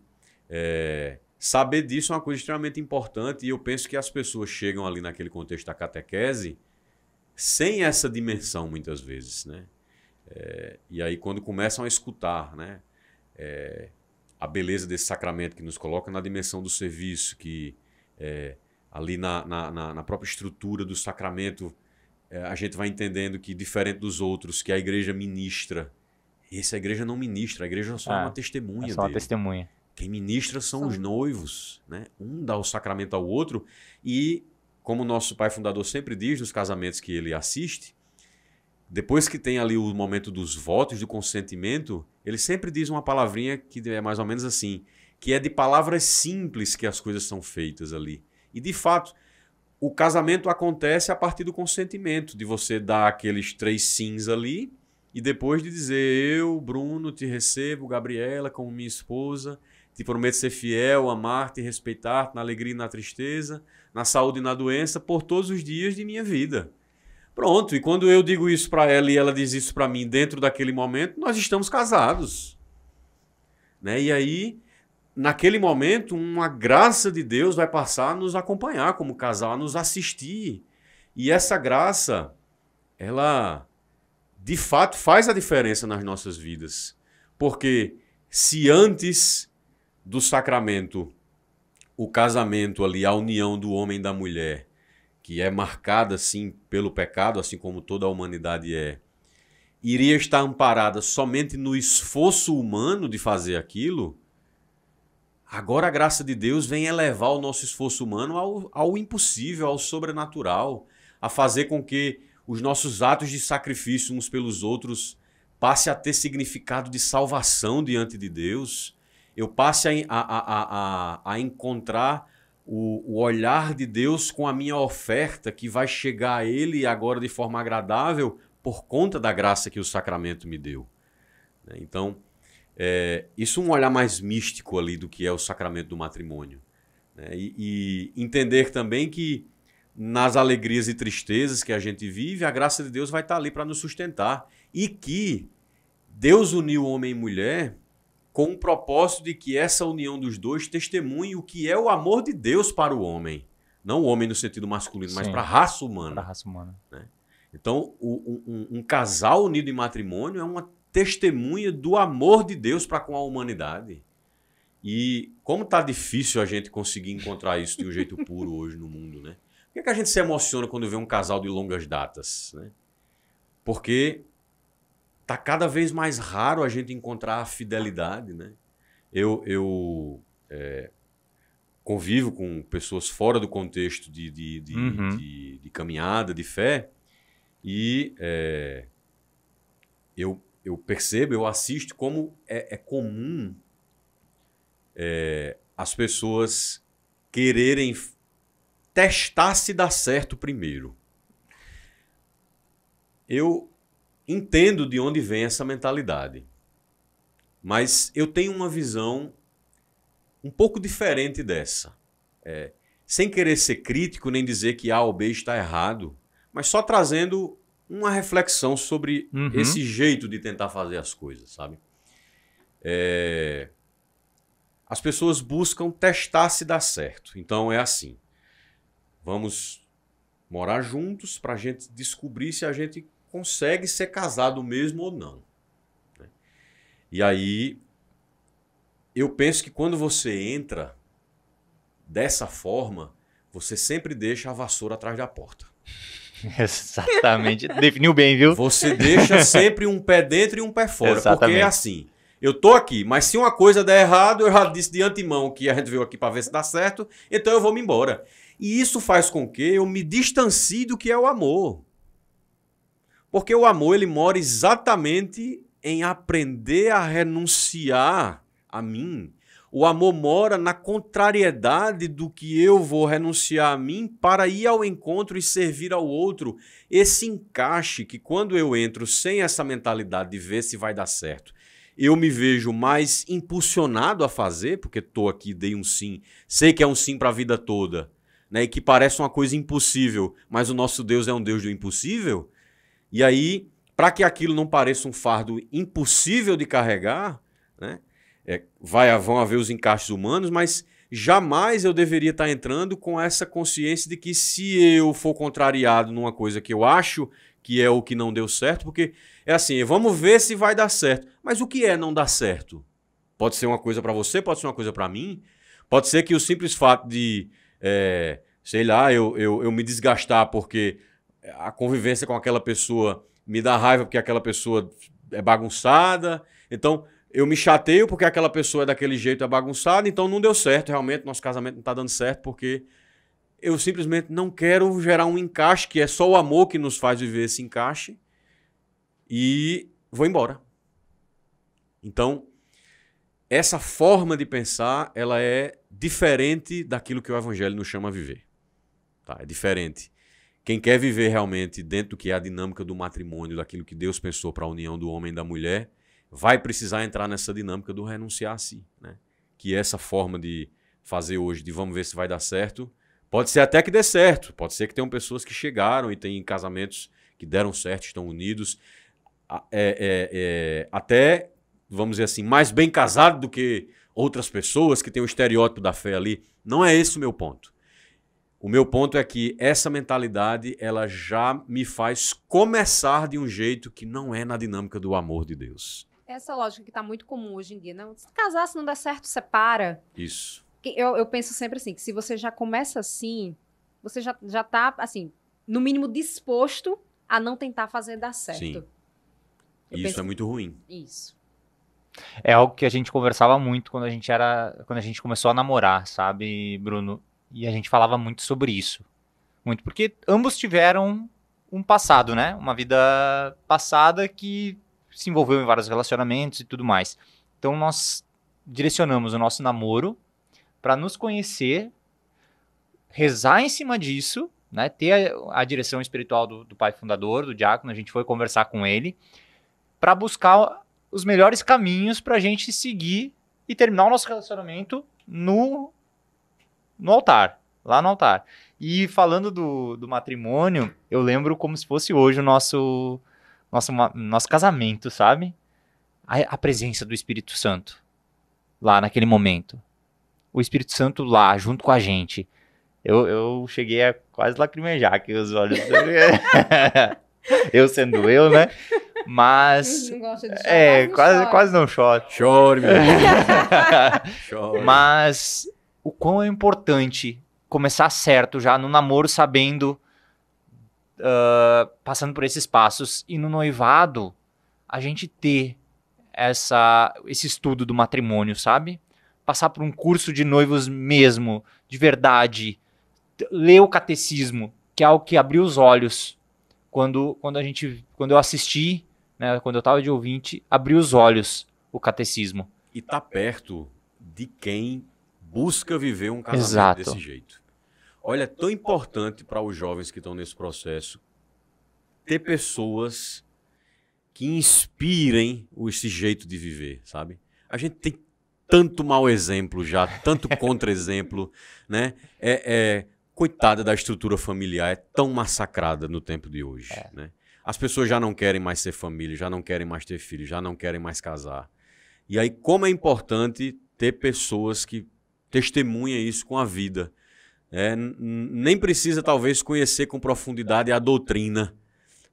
saber disso é uma coisa extremamente importante, e eu penso que as pessoas chegam ali naquele contexto da catequese sem essa dimensão, muitas vezes, né? E aí, quando começam a escutar, né, a beleza desse sacramento que nos coloca na dimensão do serviço, que ali na própria estrutura do sacramento, a gente vai entendendo que, diferente dos outros, que a igreja ministra, a igreja não ministra, a igreja só é uma testemunha é só uma dele. testemunha. Quem ministra são os noivos, né? Um dá o sacramento ao outro e, como o nosso pai fundador sempre diz nos casamentos que ele assiste, depois que tem ali o momento dos votos, do consentimento, ele sempre diz uma palavrinha que é mais ou menos assim, que é de palavras simples que as coisas são feitas ali. E, de fato, o casamento acontece a partir do consentimento, de você dar aqueles 3 sims ali e depois de dizer: eu, Bruno, te recebo, Gabriela, como minha esposa, te prometo ser fiel, amar-te e respeitar-te na alegria e na tristeza, na saúde e na doença, por todos os dias de minha vida. Pronto, e quando eu digo isso para ela e ela diz isso para mim dentro daquele momento, nós estamos casados. Né? E aí, naquele momento, uma graça de Deus vai passar a nos acompanhar como casal, a nos assistir. E essa graça, ela, de fato, faz a diferença nas nossas vidas. Porque se antes do sacramento, o casamento ali, a união do homem e da mulher, que é marcada, assim, pelo pecado, assim como toda a humanidade iria estar amparada somente no esforço humano de fazer aquilo, agora a graça de Deus vem elevar o nosso esforço humano ao impossível, ao sobrenatural, a fazer com que os nossos atos de sacrifício uns pelos outros passe a ter significado de salvação diante de Deus. Eu passe a encontrar o olhar de Deus com a minha oferta, que vai chegar a Ele agora de forma agradável por conta da graça que o sacramento me deu. Então, isso é um olhar mais místico ali do que é o sacramento do matrimônio. E entender também que nas alegrias e tristezas que a gente vive, a graça de Deus vai estar ali para nos sustentar. E que Deus uniu homem e mulher com o propósito de que essa união dos dois testemunhe o que é o amor de Deus para o homem. Não o homem no sentido masculino, mas para a raça humana. Para a raça humana. Né? Então, um casal unido em matrimônio é uma testemunha do amor de Deus para com a humanidade. E como está difícil a gente conseguir encontrar isso de um jeito puro hoje no mundo, né? Por que a gente se emociona quando vê um casal de longas datas? Né? Porque está cada vez mais raro a gente encontrar a fidelidade, né? Eu convivo com pessoas fora do contexto de caminhada, de fé, e eu percebo, eu assisto como é comum as pessoas quererem testar se dá certo primeiro. Eu entendo de onde vem essa mentalidade, mas eu tenho uma visão um pouco diferente dessa. Sem querer ser crítico, nem dizer que A ou B está errado, mas só trazendo uma reflexão sobre esse jeito de tentar fazer as coisas, sabe? As pessoas buscam testar se dá certo. Então é assim, vamos morar juntos para a gente descobrir se a gente consegue ser casado mesmo ou não. Né? E aí, eu penso que quando você entra dessa forma, você sempre deixa a vassoura atrás da porta. Exatamente. Definiu bem, viu? Você deixa sempre um pé dentro e um pé fora. Exatamente. Porque é assim, eu tô aqui, mas se uma coisa der errado, eu já disse de antemão que a gente veio aqui para ver se dá certo, então eu vou me embora. E isso faz com que eu me distancie do que é o amor. Porque o amor, ele mora exatamente em aprender a renunciar a mim. O amor mora na contrariedade do que eu vou renunciar a mim para ir ao encontro e servir ao outro. Esse encaixe que quando eu entro sem essa mentalidade de ver se vai dar certo, eu me vejo mais impulsionado a fazer, porque estou aqui, dei um sim, sei que é um sim para a vida toda, né? E que parece uma coisa impossível, mas o nosso Deus é um Deus do impossível. E aí, para que aquilo não pareça um fardo impossível de carregar, né? Vão haver os encaixes humanos, mas jamais eu deveria estar entrando com essa consciência de que se eu for contrariado numa coisa que eu acho que é o que não deu certo, porque é assim, vamos ver se vai dar certo. Mas o que é não dar certo? Pode ser uma coisa para você, pode ser uma coisa para mim, pode ser que o simples fato de, sei lá, eu me desgastar porque a convivência com aquela pessoa me dá raiva porque aquela pessoa é bagunçada, então eu me chateio porque aquela pessoa é daquele jeito, é bagunçada, então não deu certo, realmente, nosso casamento não está dando certo porque eu simplesmente não quero gerar um encaixe, que é só o amor que nos faz viver esse encaixe, e vou embora. Então, essa forma de pensar, ela é diferente daquilo que o Evangelho nos chama a viver. Tá? É diferente. Quem quer viver realmente dentro do que é a dinâmica do matrimônio, daquilo que Deus pensou para a união do homem e da mulher, vai precisar entrar nessa dinâmica do renunciar a si, né? Que essa forma de fazer hoje, de vamos ver se vai dar certo, pode ser até que dê certo, pode ser que tenham pessoas que chegaram e têm casamentos que deram certo, estão unidos, até, vamos dizer assim, mais bem casado do que outras pessoas que têm o estereótipo da fé ali. Não é esse o meu ponto. O meu ponto é que essa mentalidade, ela já me faz começar de um jeito que não é na dinâmica do amor de Deus. Essa lógica que está muito comum hoje em dia, não? Se casar, se não der certo, separa. Isso. Eu penso sempre assim, que se você já começa assim, você já está, assim, no mínimo disposto a não tentar fazer dar certo. Sim. Isso é muito ruim. Isso. É algo que a gente conversava muito quando a gente começou a namorar, sabe, Bruno? E a gente falava muito sobre isso. Muito, porque ambos tiveram um passado, né? Uma vida passada que se envolveu em vários relacionamentos e tudo mais. Então nós direcionamos o nosso namoro para nos conhecer, rezar em cima disso, né? Ter a direção espiritual do pai fundador, do diácono. A gente foi conversar com ele para buscar os melhores caminhos para a gente seguir e terminar o nosso relacionamento no altar, lá no altar. E falando do matrimônio, eu lembro como se fosse hoje o nosso casamento, sabe? A presença do Espírito Santo lá naquele momento. O Espírito Santo lá, junto com a gente. Eu cheguei a quase lacrimejar aqui os olhos. Eu sendo eu, né? Mas... Não gosta de chorar, quase não choro. Chore, meu irmão. Chore. Mas o quão é importante começar certo já no namoro, sabendo, passando por esses passos, e no noivado, a gente ter esse estudo do matrimônio, sabe? Passar por um curso de noivos mesmo, de verdade, ler o catecismo, que é algo que abriu os olhos. Quando eu assisti, né, quando eu estava de ouvinte, abriu os olhos o catecismo. E tá perto de quem busca viver um casamento Exato. desse jeito. Olha, é tão importante para os jovens que estão nesse processo ter pessoas que inspirem esse jeito de viver, sabe? A gente tem tanto mau exemplo já, tanto contra-exemplo, né? Coitada da estrutura familiar, é tão massacrada no tempo de hoje, né? As pessoas já não querem mais ser família, já não querem mais ter filhos, já não querem mais casar. E aí, como é importante ter pessoas que testemunham isso com a vida. Nem precisa, talvez, conhecer com profundidade a doutrina,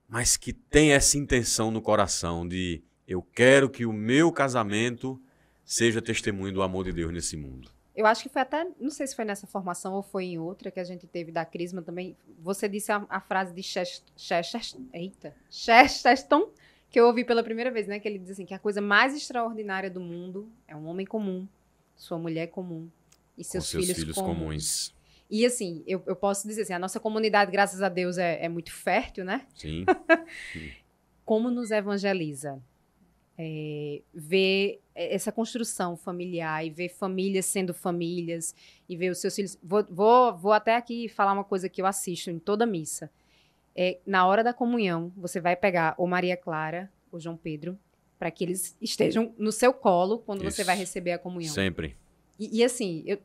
mas que tem essa intenção no coração de eu quero que o meu casamento seja testemunho do amor de Deus nesse mundo. Eu acho que foi até, não sei se foi nessa formação ou foi em outra que a gente teve da Crisma também. Você disse a frase de Chesterton, que eu ouvi pela primeira vez, né? Que ele diz assim, que a coisa mais extraordinária do mundo é um homem comum, sua mulher comum e seus filhos comuns. E assim, eu posso dizer assim, a nossa comunidade, graças a Deus, é muito fértil, né? Sim. como nos evangeliza. Ver essa construção familiar e ver famílias sendo famílias e ver os seus filhos. Vou até aqui falar uma coisa que eu assisto em toda missa. Na hora da comunhão, você vai pegar ou Maria Clara ou João Pedro para que eles estejam no seu colo quando você vai receber a comunhão. Sempre. E assim, eu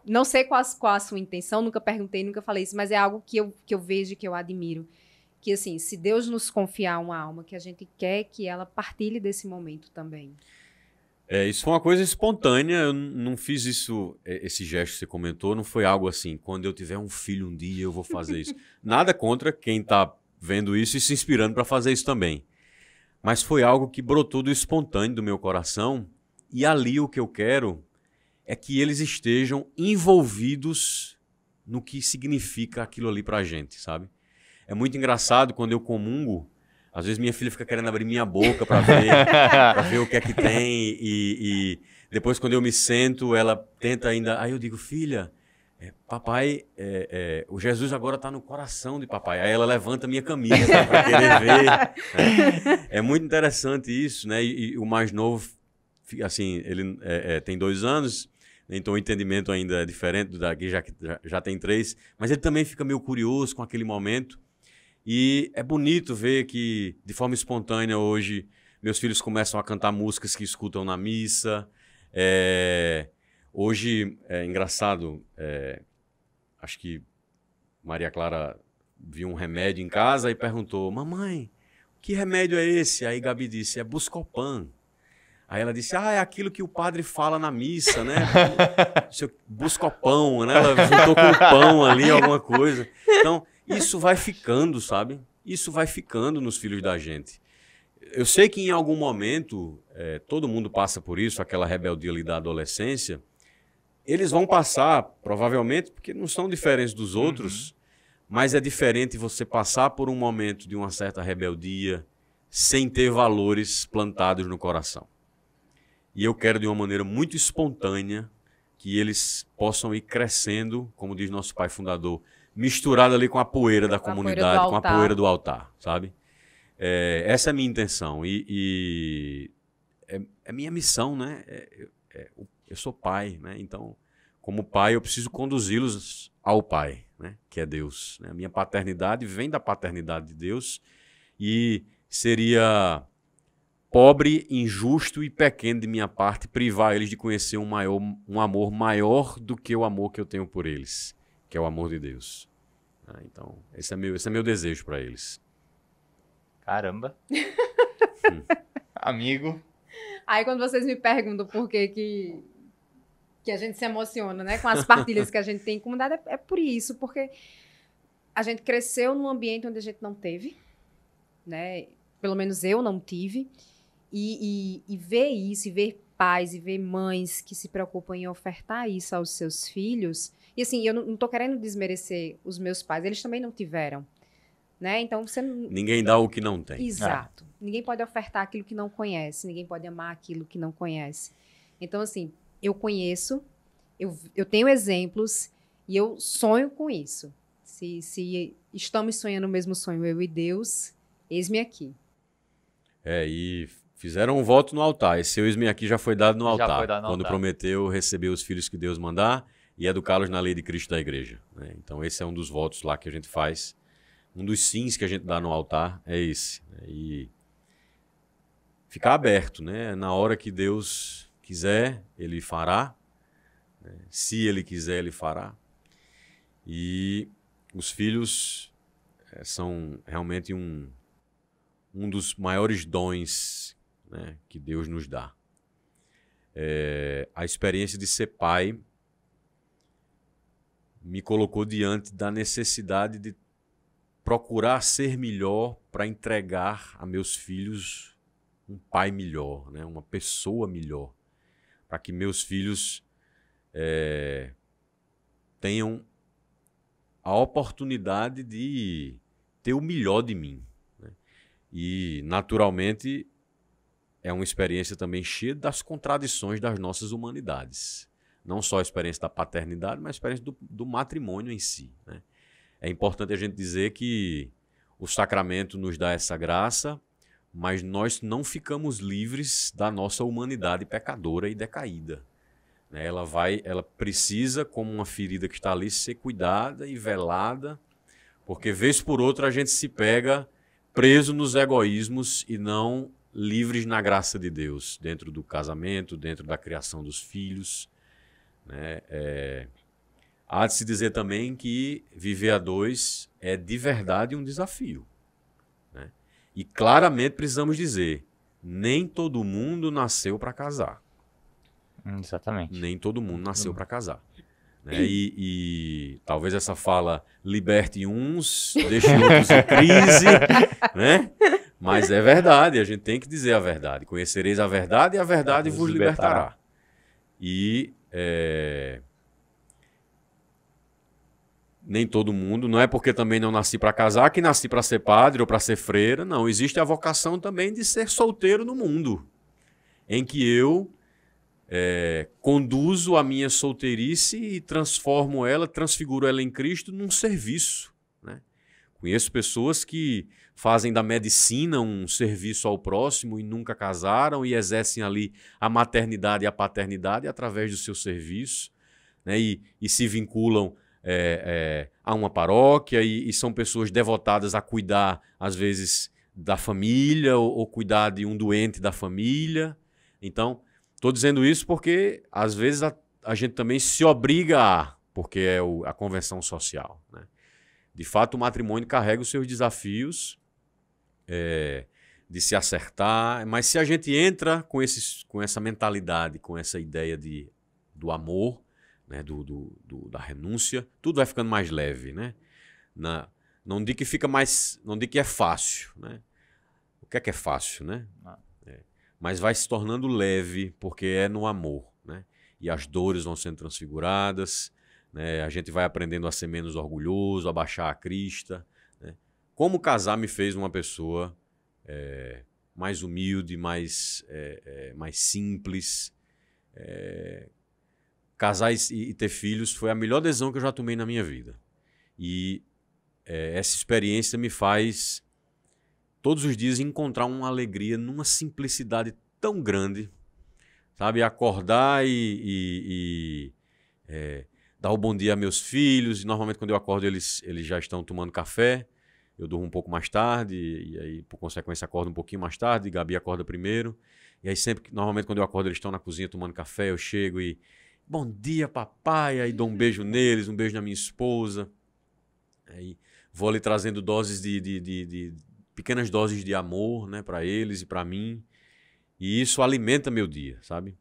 não sei qual a sua intenção, nunca perguntei, nunca falei isso, mas é algo que eu vejo, que eu admiro. Que, assim, se Deus nos confiar uma alma, que a gente quer que ela partilhe desse momento também. Isso foi uma coisa espontânea, eu não fiz isso, esse gesto que você comentou, não foi algo assim, quando eu tiver um filho um dia eu vou fazer isso. Nada contra quem está vendo isso e se inspirando para fazer isso também. Mas foi algo que brotou do espontâneo do meu coração, e ali o que eu quero é que eles estejam envolvidos no que significa aquilo ali para a gente, sabe? É muito engraçado quando eu comungo, às vezes minha filha fica querendo abrir minha boca para ver o que é que tem, e depois quando eu me sento, ela tenta ainda, aí eu digo, filha, papai, o Jesus agora está no coração de papai, aí ela levanta minha camisa para querer ver, né? É muito interessante isso, né? E o mais novo, assim, ele tem 2 anos, então o entendimento ainda é diferente do daqui, já tem 3, mas ele também fica meio curioso com aquele momento. E é bonito ver que, de forma espontânea, hoje, meus filhos começam a cantar músicas que escutam na missa. Hoje, é engraçado, acho que Maria Clara viu um remédio em casa e perguntou, mamãe, que remédio é esse? Aí Gabi disse, é Buscopan. Aí ela disse, é aquilo que o padre fala na missa, né? Buscopão, né? Ela juntou com o pão ali, alguma coisa. Então, isso vai ficando, sabe? Isso vai ficando nos filhos da gente. Eu sei que em algum momento, todo mundo passa por isso, aquela rebeldia ali da adolescência. Eles vão passar, provavelmente, porque não são diferentes dos outros, mas é diferente você passar por um momento de uma certa rebeldia sem ter valores plantados no coração. E eu quero, de uma maneira muito espontânea, que eles possam ir crescendo, como diz nosso pai fundador, misturado ali com a poeira da comunidade, com a poeira do altar, sabe? Essa é a minha intenção. E é minha missão, né? Eu sou pai, né? Então, como pai, eu preciso conduzi-los ao pai, né? Que é Deus, né? A minha paternidade vem da paternidade de Deus e seria pobre, injusto e pequeno de minha parte privar eles de conhecer um amor maior do que o amor que eu tenho por eles, que é o amor de Deus. Então, esse é meu desejo para eles. Caramba. Amigo. Aí quando vocês me perguntam por que a gente se emociona, né, com as partilhas que a gente tem em comunidade, é por isso, porque a gente cresceu num ambiente onde a gente não teve, né? Pelo menos eu não tive. E ver isso, e ver pais, e ver mães que se preocupam em ofertar isso aos seus filhos. E assim, eu não estou querendo desmerecer os meus pais, eles também não tiveram. Né? Então, ninguém dá o que não tem. Exato. Ninguém pode ofertar aquilo que não conhece, ninguém pode amar aquilo que não conhece. Então, assim, eu conheço, eu tenho exemplos e eu sonho com isso. Se estamos sonhando o mesmo sonho, eu e Deus, eis-me aqui. E fizeram um voto no altar. Esse eis-me aqui já foi dado no altar. Foi dado no quando altar. Prometeu receber os filhos que Deus mandar e educá-los na lei de Cristo da igreja. Né? Então, esse é um dos votos lá que a gente faz. Um dos sims que a gente dá no altar é esse. E ficar aberto, né? Na hora que Deus quiser, Ele fará. Né? Se Ele quiser, Ele fará. E os filhos são realmente um dos maiores dons, né, que Deus nos dá. A experiência de ser pai me colocou diante da necessidade de procurar ser melhor para entregar a meus filhos um pai melhor, né? Uma pessoa melhor, para que meus filhos tenham a oportunidade de ter o melhor de mim. Né? E, naturalmente, é uma experiência também cheia das contradições das nossas humanidades. Não só a experiência da paternidade, mas a experiência do matrimônio em si, né? É importante a gente dizer que o sacramento nos dá essa graça, mas nós não ficamos livres da nossa humanidade pecadora e decaída. Né? Ela precisa, como uma ferida que está ali, ser cuidada e velada, porque vez por outra a gente se pega preso nos egoísmos e não livres na graça de Deus, dentro do casamento, dentro da criação dos filhos. Né? Há de se dizer também que viver a dois é de verdade um desafio. Né? E claramente precisamos dizer, nem todo mundo nasceu para casar. Exatamente. Nem todo mundo nasceu para casar. Né? E talvez essa fala liberte uns, deixe outros em crise, né? Mas é verdade, a gente tem que dizer a verdade. Conhecereis a verdade e a verdade vos libertará. E nem todo mundo, não é porque também não nasci para casar que nasci para ser padre ou para ser freira, não. Existe a vocação também de ser solteiro no mundo, em que eu conduzo a minha solteirice e transfiguro ela em Cristo num serviço. Né? Conheço pessoas que fazem da medicina um serviço ao próximo e nunca casaram e exercem ali a maternidade e a paternidade através do seu serviço, né? E se vinculam a uma paróquia e são pessoas devotadas a cuidar, às vezes, da família ou cuidar de um doente da família. Então, estou dizendo isso porque, às vezes, a gente também se obriga porque é a convenção social. Né? De fato, o matrimônio carrega os seus desafios de se acertar, mas se a gente entra com essa mentalidade, com essa ideia do amor, né? Da renúncia, tudo vai ficando mais leve. Né? Não digo que fica mais, não digo que é fácil. Né? O que é fácil? Né? Mas vai se tornando leve, porque é no amor, né? E as dores vão sendo transfiguradas, né? A gente vai aprendendo a ser menos orgulhoso, a baixar a crista. Né? Como casar me fez uma pessoa mais humilde, mais simples. Casar e ter filhos foi a melhor decisão que eu já tomei na minha vida. E essa experiência me faz todos os dias encontrar uma alegria numa simplicidade tão grande, sabe? Acordar e dar o bom dia a meus filhos. E normalmente quando eu acordo eles já estão tomando café. Eu durmo um pouco mais tarde e aí por consequência acordo um pouquinho mais tarde. Gabi acorda primeiro. E aí normalmente quando eu acordo eles estão na cozinha tomando café. Eu chego e bom dia papai. Aí dou um beijo neles, um beijo na minha esposa. Aí vou ali trazendo doses pequenas doses de amor, né, para eles e para mim. E isso alimenta meu dia, sabe?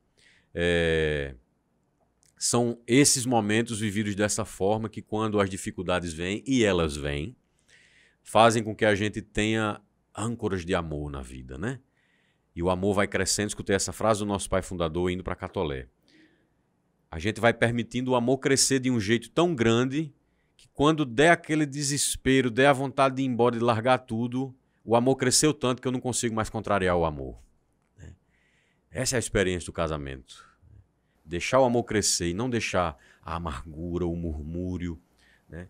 São esses momentos vividos dessa forma que quando as dificuldades vêm, e elas vêm, fazem com que a gente tenha âncoras de amor na vida, né? E o amor vai crescendo. Escutei essa frase do nosso pai fundador indo para Catolé. A gente vai permitindo o amor crescer de um jeito tão grande que quando der aquele desespero, der a vontade de ir embora e de largar tudo, o amor cresceu tanto que eu não consigo mais contrariar o amor. Essa é a experiência do casamento. Deixar o amor crescer e não deixar a amargura, o murmúrio. Né?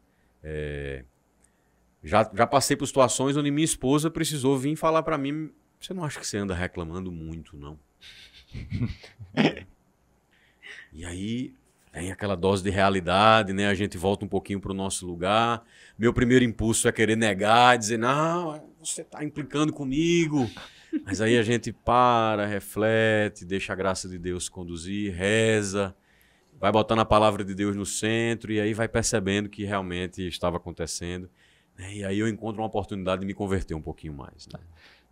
Já passei por situações onde minha esposa precisou vir falar para mim: você não acha que você anda reclamando muito, não? E aí vem aquela dose de realidade, né? A gente volta um pouquinho para o nosso lugar. Meu primeiro impulso é querer negar, dizer, não, você está implicando comigo. Mas aí a gente para, reflete, deixa a graça de Deus conduzir, reza, vai botando a palavra de Deus no centro e aí vai percebendo que realmente estava acontecendo. E aí eu encontro uma oportunidade de me converter um pouquinho mais. Né?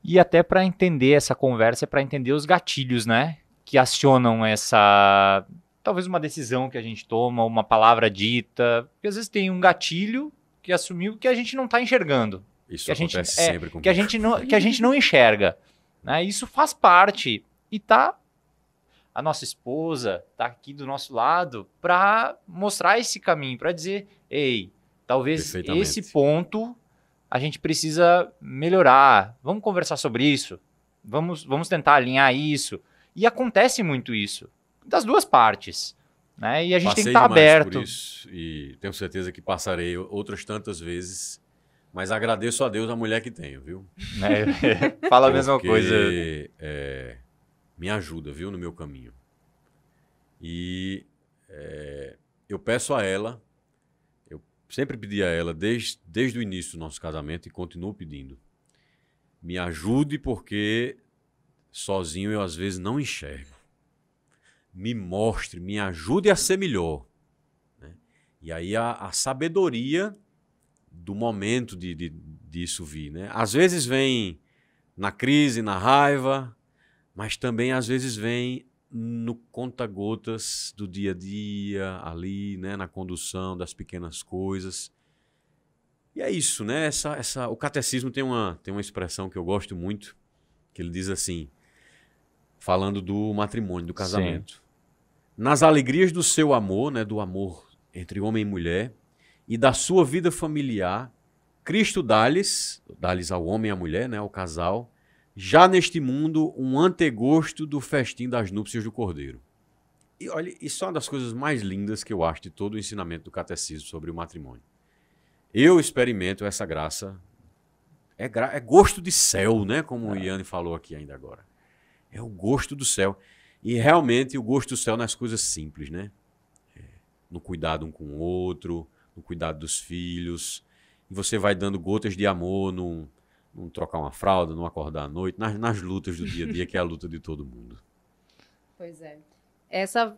E até para entender essa conversa, para entender os gatilhos, né? Que acionam essa... Talvez uma decisão que a gente toma, uma palavra dita, porque às vezes tem um gatilho que assumiu que a gente não está enxergando. Isso que acontece sempre comigo. Que a gente não enxerga. Né? Isso faz parte. E a nossa esposa está aqui do nosso lado para mostrar esse caminho, para dizer, ei, talvez esse ponto a gente precisa melhorar. Vamos conversar sobre isso. Vamos tentar alinhar isso. E acontece muito isso. Das duas partes, né? E a gente tem que estar aberto. Por isso, e tenho certeza que passarei outras tantas vezes mas agradeço a Deus a mulher que tenho, viu? Fala a mesma Porque, coisa. Me ajuda, viu, no meu caminho. E eu peço a ela, eu sempre pedi a ela desde o início do nosso casamento e continuo pedindo. Me ajude porque sozinho eu às vezes não enxergo. Me mostre, me ajude a ser melhor. Né? E aí a sabedoria do momento disso vir. Né? Às vezes vem na crise, na raiva, mas também às vezes vem no conta-gotas do dia a dia, ali, né? Na condução das pequenas coisas. E é isso, né? O catecismo tem uma expressão que eu gosto muito, que ele diz assim, falando do matrimônio, do casamento. Sim. Nas alegrias do seu amor, né, do amor entre homem e mulher, e da sua vida familiar, Cristo dá-lhes ao homem e à mulher, né, ao casal, já neste mundo, um antegosto do festim das núpcias do Cordeiro. E olha, isso é uma das coisas mais lindas que eu acho de todo o ensinamento do catecismo sobre o matrimônio. Eu experimento essa graça, é gosto de céu, né, como o Iane falou aqui ainda agora. É o gosto do céu. E realmente o gosto do céu nas coisas simples, né? No cuidado um com o outro, no cuidado dos filhos. E você vai dando gotas de amor, não trocar uma fralda, não acordar à noite, nas lutas do dia a dia, que é a luta de todo mundo. Pois é. Essa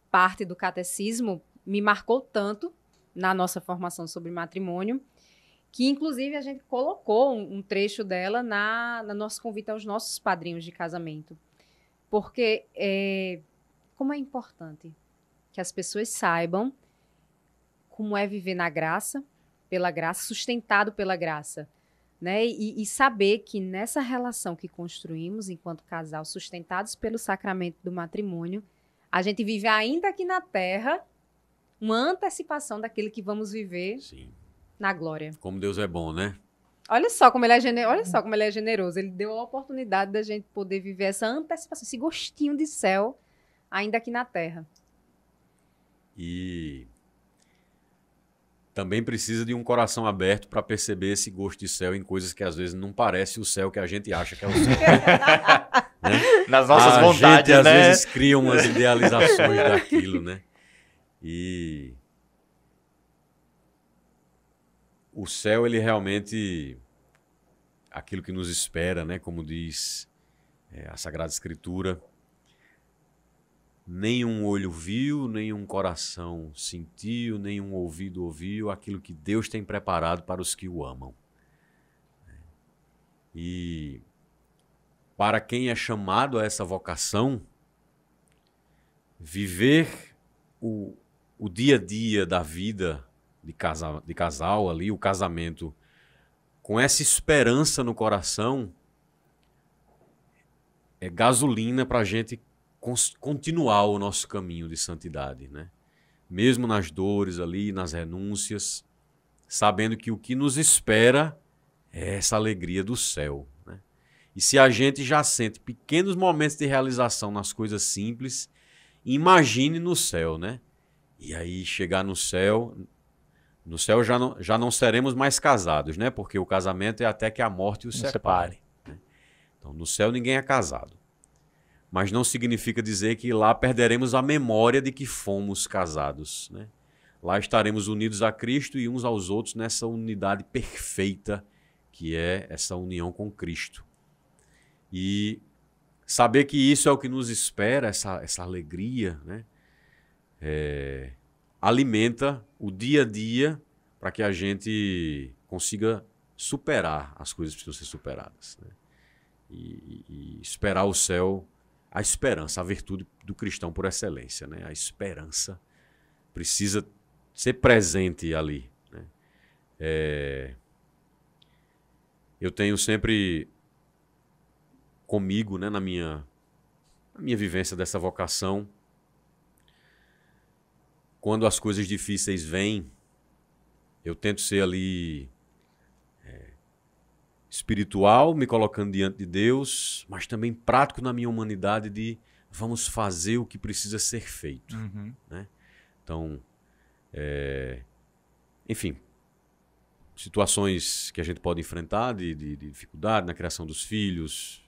parte do catecismo me marcou tanto na nossa formação sobre matrimônio, que inclusive a gente colocou um trecho dela no nosso convite aos nossos padrinhos de casamento. Porque como é importante que as pessoas saibam como é viver na graça, pela graça, sustentado pela graça, né? E saber que nessa relação que construímos enquanto casal, sustentados pelo sacramento do matrimônio, a gente vive ainda aqui na Terra uma antecipação daquilo que vamos viver Sim. na glória. Como Deus é bom, né? Olha só como ele é generoso. Ele deu a oportunidade da gente poder viver essa antecipação, esse gostinho de céu ainda aqui na Terra. E também precisa de um coração aberto para perceber esse gosto de céu em coisas que às vezes não parece o céu que a gente acha que é o céu. Né? Nas nossas vontades, gente, né? Às vezes cria umas idealizações daquilo, né? E o céu, ele realmente, aquilo que nos espera, né? Como diz a Sagrada Escritura, nenhum olho viu, nenhum coração sentiu, nenhum ouvido ouviu aquilo que Deus tem preparado para os que o amam. E para quem é chamado a essa vocação, viver o dia a dia da vida de casal ali, o casamento, com essa esperança no coração, é gasolina para a gente continuar o nosso caminho de santidade, né? Mesmo nas dores ali, nas renúncias, sabendo que o que nos espera é essa alegria do céu, né? E se a gente já sente pequenos momentos de realização nas coisas simples, imagine no céu, né? E aí chegar no céu já não seremos mais casados, né? Porque o casamento é até que a morte os separe. Né? Então no céu ninguém é casado. Mas não significa dizer que lá perderemos a memória de que fomos casados, né? Lá estaremos unidos a Cristo e uns aos outros nessa unidade perfeita que é essa união com Cristo. E saber que isso é o que nos espera, essa alegria, né? Alimenta o dia a dia para que a gente consiga superar as coisas que precisam ser superadas, né? E esperar o céu. A esperança, a virtude do cristão por excelência, né? A esperança precisa ser presente ali, né? Eu tenho sempre comigo, né, na minha vivência dessa vocação, quando as coisas difíceis vêm, eu tento ser ali espiritual, me colocando diante de Deus, mas também prático na minha humanidade de vamos fazer o que precisa ser feito. Né? Então, enfim, situações que a gente pode enfrentar de dificuldade na criação dos filhos,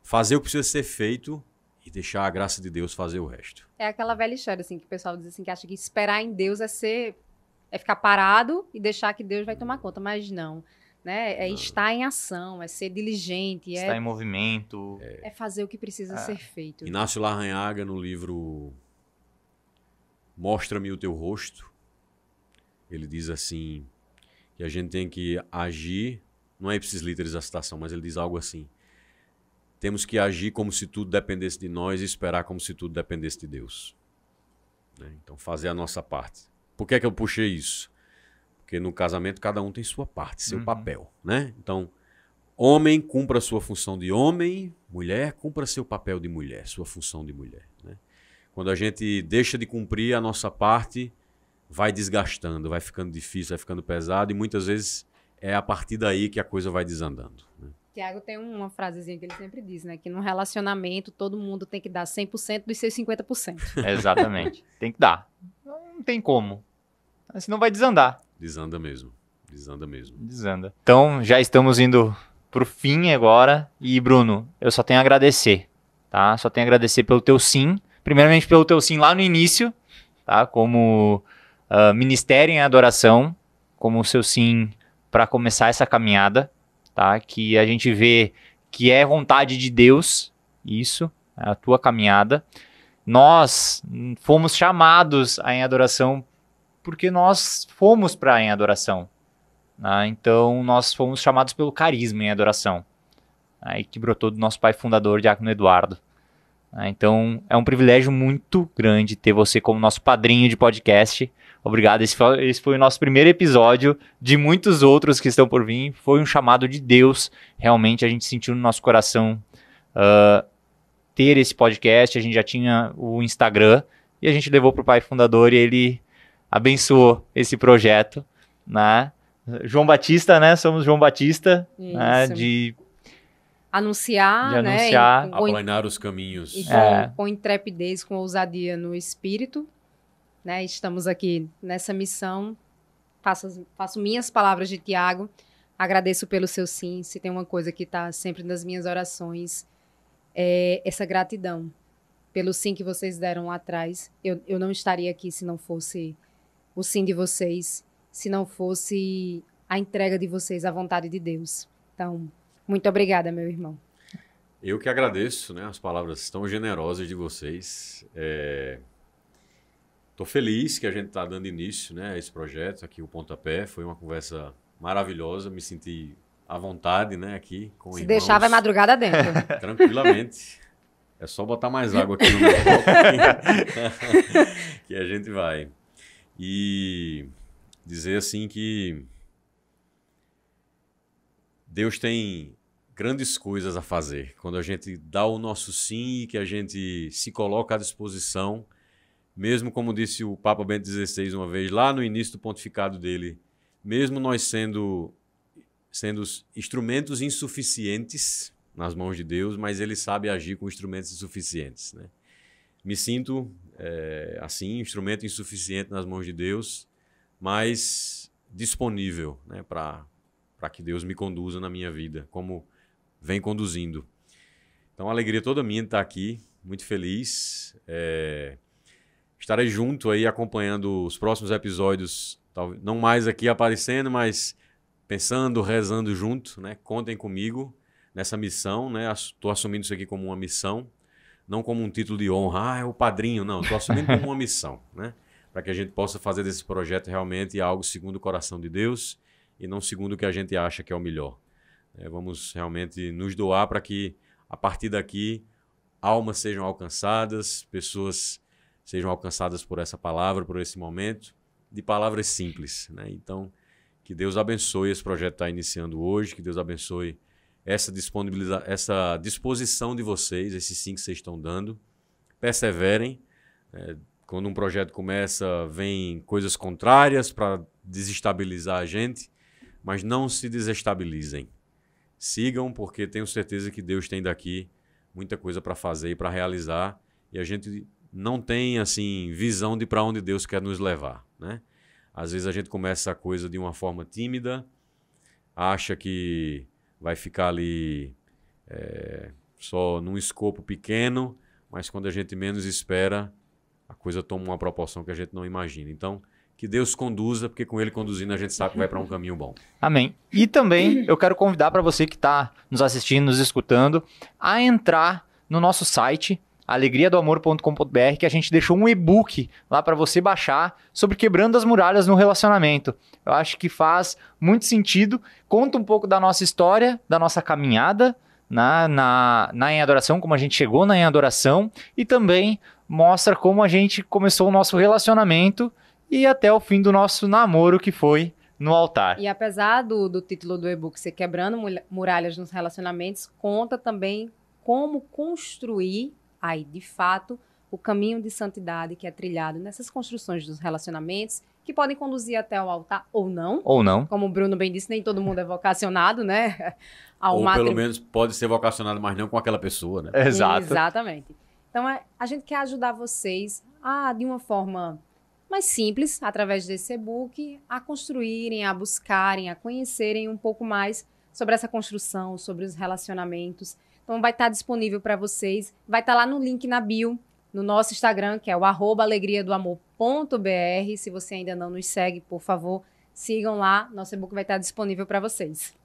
fazer o que precisa ser feito e deixar a graça de Deus fazer o resto. É aquela velha história, assim, que o pessoal diz assim, que acha que esperar em Deus é ficar parado e deixar que Deus vai tomar conta, mas não, né? É estar em ação, é ser diligente, Está em movimento. é fazer o que precisa ser feito. Inácio Larrañaga, no livro Mostra-me o Teu Rosto, ele diz assim, que a gente tem que agir, não é ipsis literis a citação, mas ele diz algo assim, temos que agir como se tudo dependesse de nós e esperar como se tudo dependesse de Deus. Né? Então, fazer a nossa parte. Por que é que eu puxei isso? Porque no casamento cada um tem sua parte, seu papel. Né? Então, homem cumpra a sua função de homem, mulher cumpra seu papel de mulher, sua função de mulher. Né? Quando a gente deixa de cumprir a nossa parte, vai desgastando, vai ficando difícil, vai ficando pesado e muitas vezes é a partir daí que a coisa vai desandando. Né? Tiago tem uma frasezinha que ele sempre diz, né? Que no relacionamento todo mundo tem que dar 100% dos seus 50%. Exatamente. Tem que dar. Não tem como. Senão vai desandar. Desanda mesmo. Desanda mesmo. Desanda. Então, já estamos indo pro fim agora. E, Bruno, eu só tenho a agradecer, tá? Só tenho a agradecer pelo teu sim. Primeiramente pelo teu sim lá no início, tá? Como ministério em adoração, como o seu sim para começar essa caminhada. Tá? Que a gente vê que é vontade de Deus, isso, a tua caminhada. Nós fomos chamados em adoração porque nós fomos para em adoração. Né? Então, nós fomos chamados pelo carisma em adoração. Aí que brotou do nosso pai fundador, Diácono Eduardo. Então, é um privilégio muito grande ter você como nosso padrinho de podcast. Obrigado, esse foi o nosso primeiro episódio de muitos outros que estão por vir. Foi um chamado de Deus, realmente a gente sentiu no nosso coração ter esse podcast. A gente já tinha o Instagram e a gente levou para o pai fundador e ele abençoou esse projeto. Né? João Batista, né? Somos João Batista, né? De anunciar, né? Aplanar os caminhos. E com intrepidez, com ousadia no espírito. Né, estamos aqui nessa missão, faço minhas palavras de Tiago, agradeço pelo seu sim, se tem uma coisa que está sempre nas minhas orações, é essa gratidão pelo sim que vocês deram lá atrás. Eu não estaria aqui se não fosse o sim de vocês, se não fosse a entrega de vocês à vontade de Deus. Então, muito obrigada, meu irmão. Eu que agradeço, né, as palavras tão generosas de vocês. Estou feliz que a gente está dando início, né, a esse projeto aqui, o Pontapé. Foi uma conversa maravilhosa, me senti à vontade, né, aqui com Se irmãos. deixar, vai madrugada dentro. Tranquilamente. É só botar mais água aqui no meu copo que a gente vai. E dizer assim que Deus tem grandes coisas a fazer. Quando a gente dá o nosso sim e que a gente se coloca à disposição, mesmo como disse o Papa Bento XVI uma vez, lá no início do pontificado dele, mesmo nós sendo instrumentos insuficientes nas mãos de Deus, mas ele sabe agir com instrumentos insuficientes. Né? Me sinto, assim, instrumento insuficiente nas mãos de Deus, mas disponível, né, para que Deus me conduza na minha vida, como vem conduzindo. Então, a alegria toda minha de estar aqui, muito feliz. Estarei junto aí acompanhando os próximos episódios, talvez não mais aqui aparecendo, mas pensando, rezando junto, né? Contem comigo nessa missão, né? Estou assumindo isso aqui como uma missão, não como um título de honra, é o padrinho, não. Estou assumindo como uma missão, né? Para que a gente possa fazer desse projeto realmente algo segundo o coração de Deus e não segundo o que a gente acha que é o melhor. Vamos realmente nos doar para que, a partir daqui, almas sejam alcançadas, pessoas sejam alcançadas por essa palavra, por esse momento, de palavras simples. Né? Então, que Deus abençoe esse projeto que está iniciando hoje, que Deus abençoe essa disposição de vocês, esse sim que vocês estão dando. Perseverem. Quando um projeto começa, vem coisas contrárias para desestabilizar a gente, mas não se desestabilizem. Sigam, porque tenho certeza que Deus tem daqui muita coisa para fazer e para realizar, e a gente não tem assim visão de para onde Deus quer nos levar, né? Às vezes a gente começa a coisa de uma forma tímida, acha que vai ficar ali só num escopo pequeno, mas quando a gente menos espera, a coisa toma uma proporção que a gente não imagina. Então, que Deus conduza, porque com Ele conduzindo a gente sabe que vai para um caminho bom. Amém. E também eu quero convidar para você que está nos assistindo, nos escutando, a entrar no nosso site, alegriadoamor.com.br, que a gente deixou um e-book lá para você baixar sobre quebrando as muralhas no relacionamento. Eu acho que faz muito sentido. Conta um pouco da nossa história, da nossa caminhada na Em Adoração, como a gente chegou na Em Adoração, e também mostra como a gente começou o nosso relacionamento e até o fim do nosso namoro, que foi no altar. E apesar do título do e-book ser Quebrando Muralhas nos Relacionamentos, conta também como construir, aí de fato, o caminho de santidade que é trilhado nessas construções dos relacionamentos, que podem conduzir até o altar ou não. Ou não. Como o Bruno bem disse, nem todo mundo é vocacionado, né? Ou pelo menos pode ser vocacionado, mas não com aquela pessoa, né? Exato. Exatamente. Então, a gente quer ajudar vocês de uma forma mais simples, através desse e-book, a construírem, a buscarem, a conhecerem um pouco mais sobre essa construção, sobre os relacionamentos. Então, vai estar disponível para vocês. Vai estar lá no link na bio, no nosso Instagram, que é o @alegriadoamor.br. Se você ainda não nos segue, por favor, sigam lá. Nosso e-book vai estar disponível para vocês.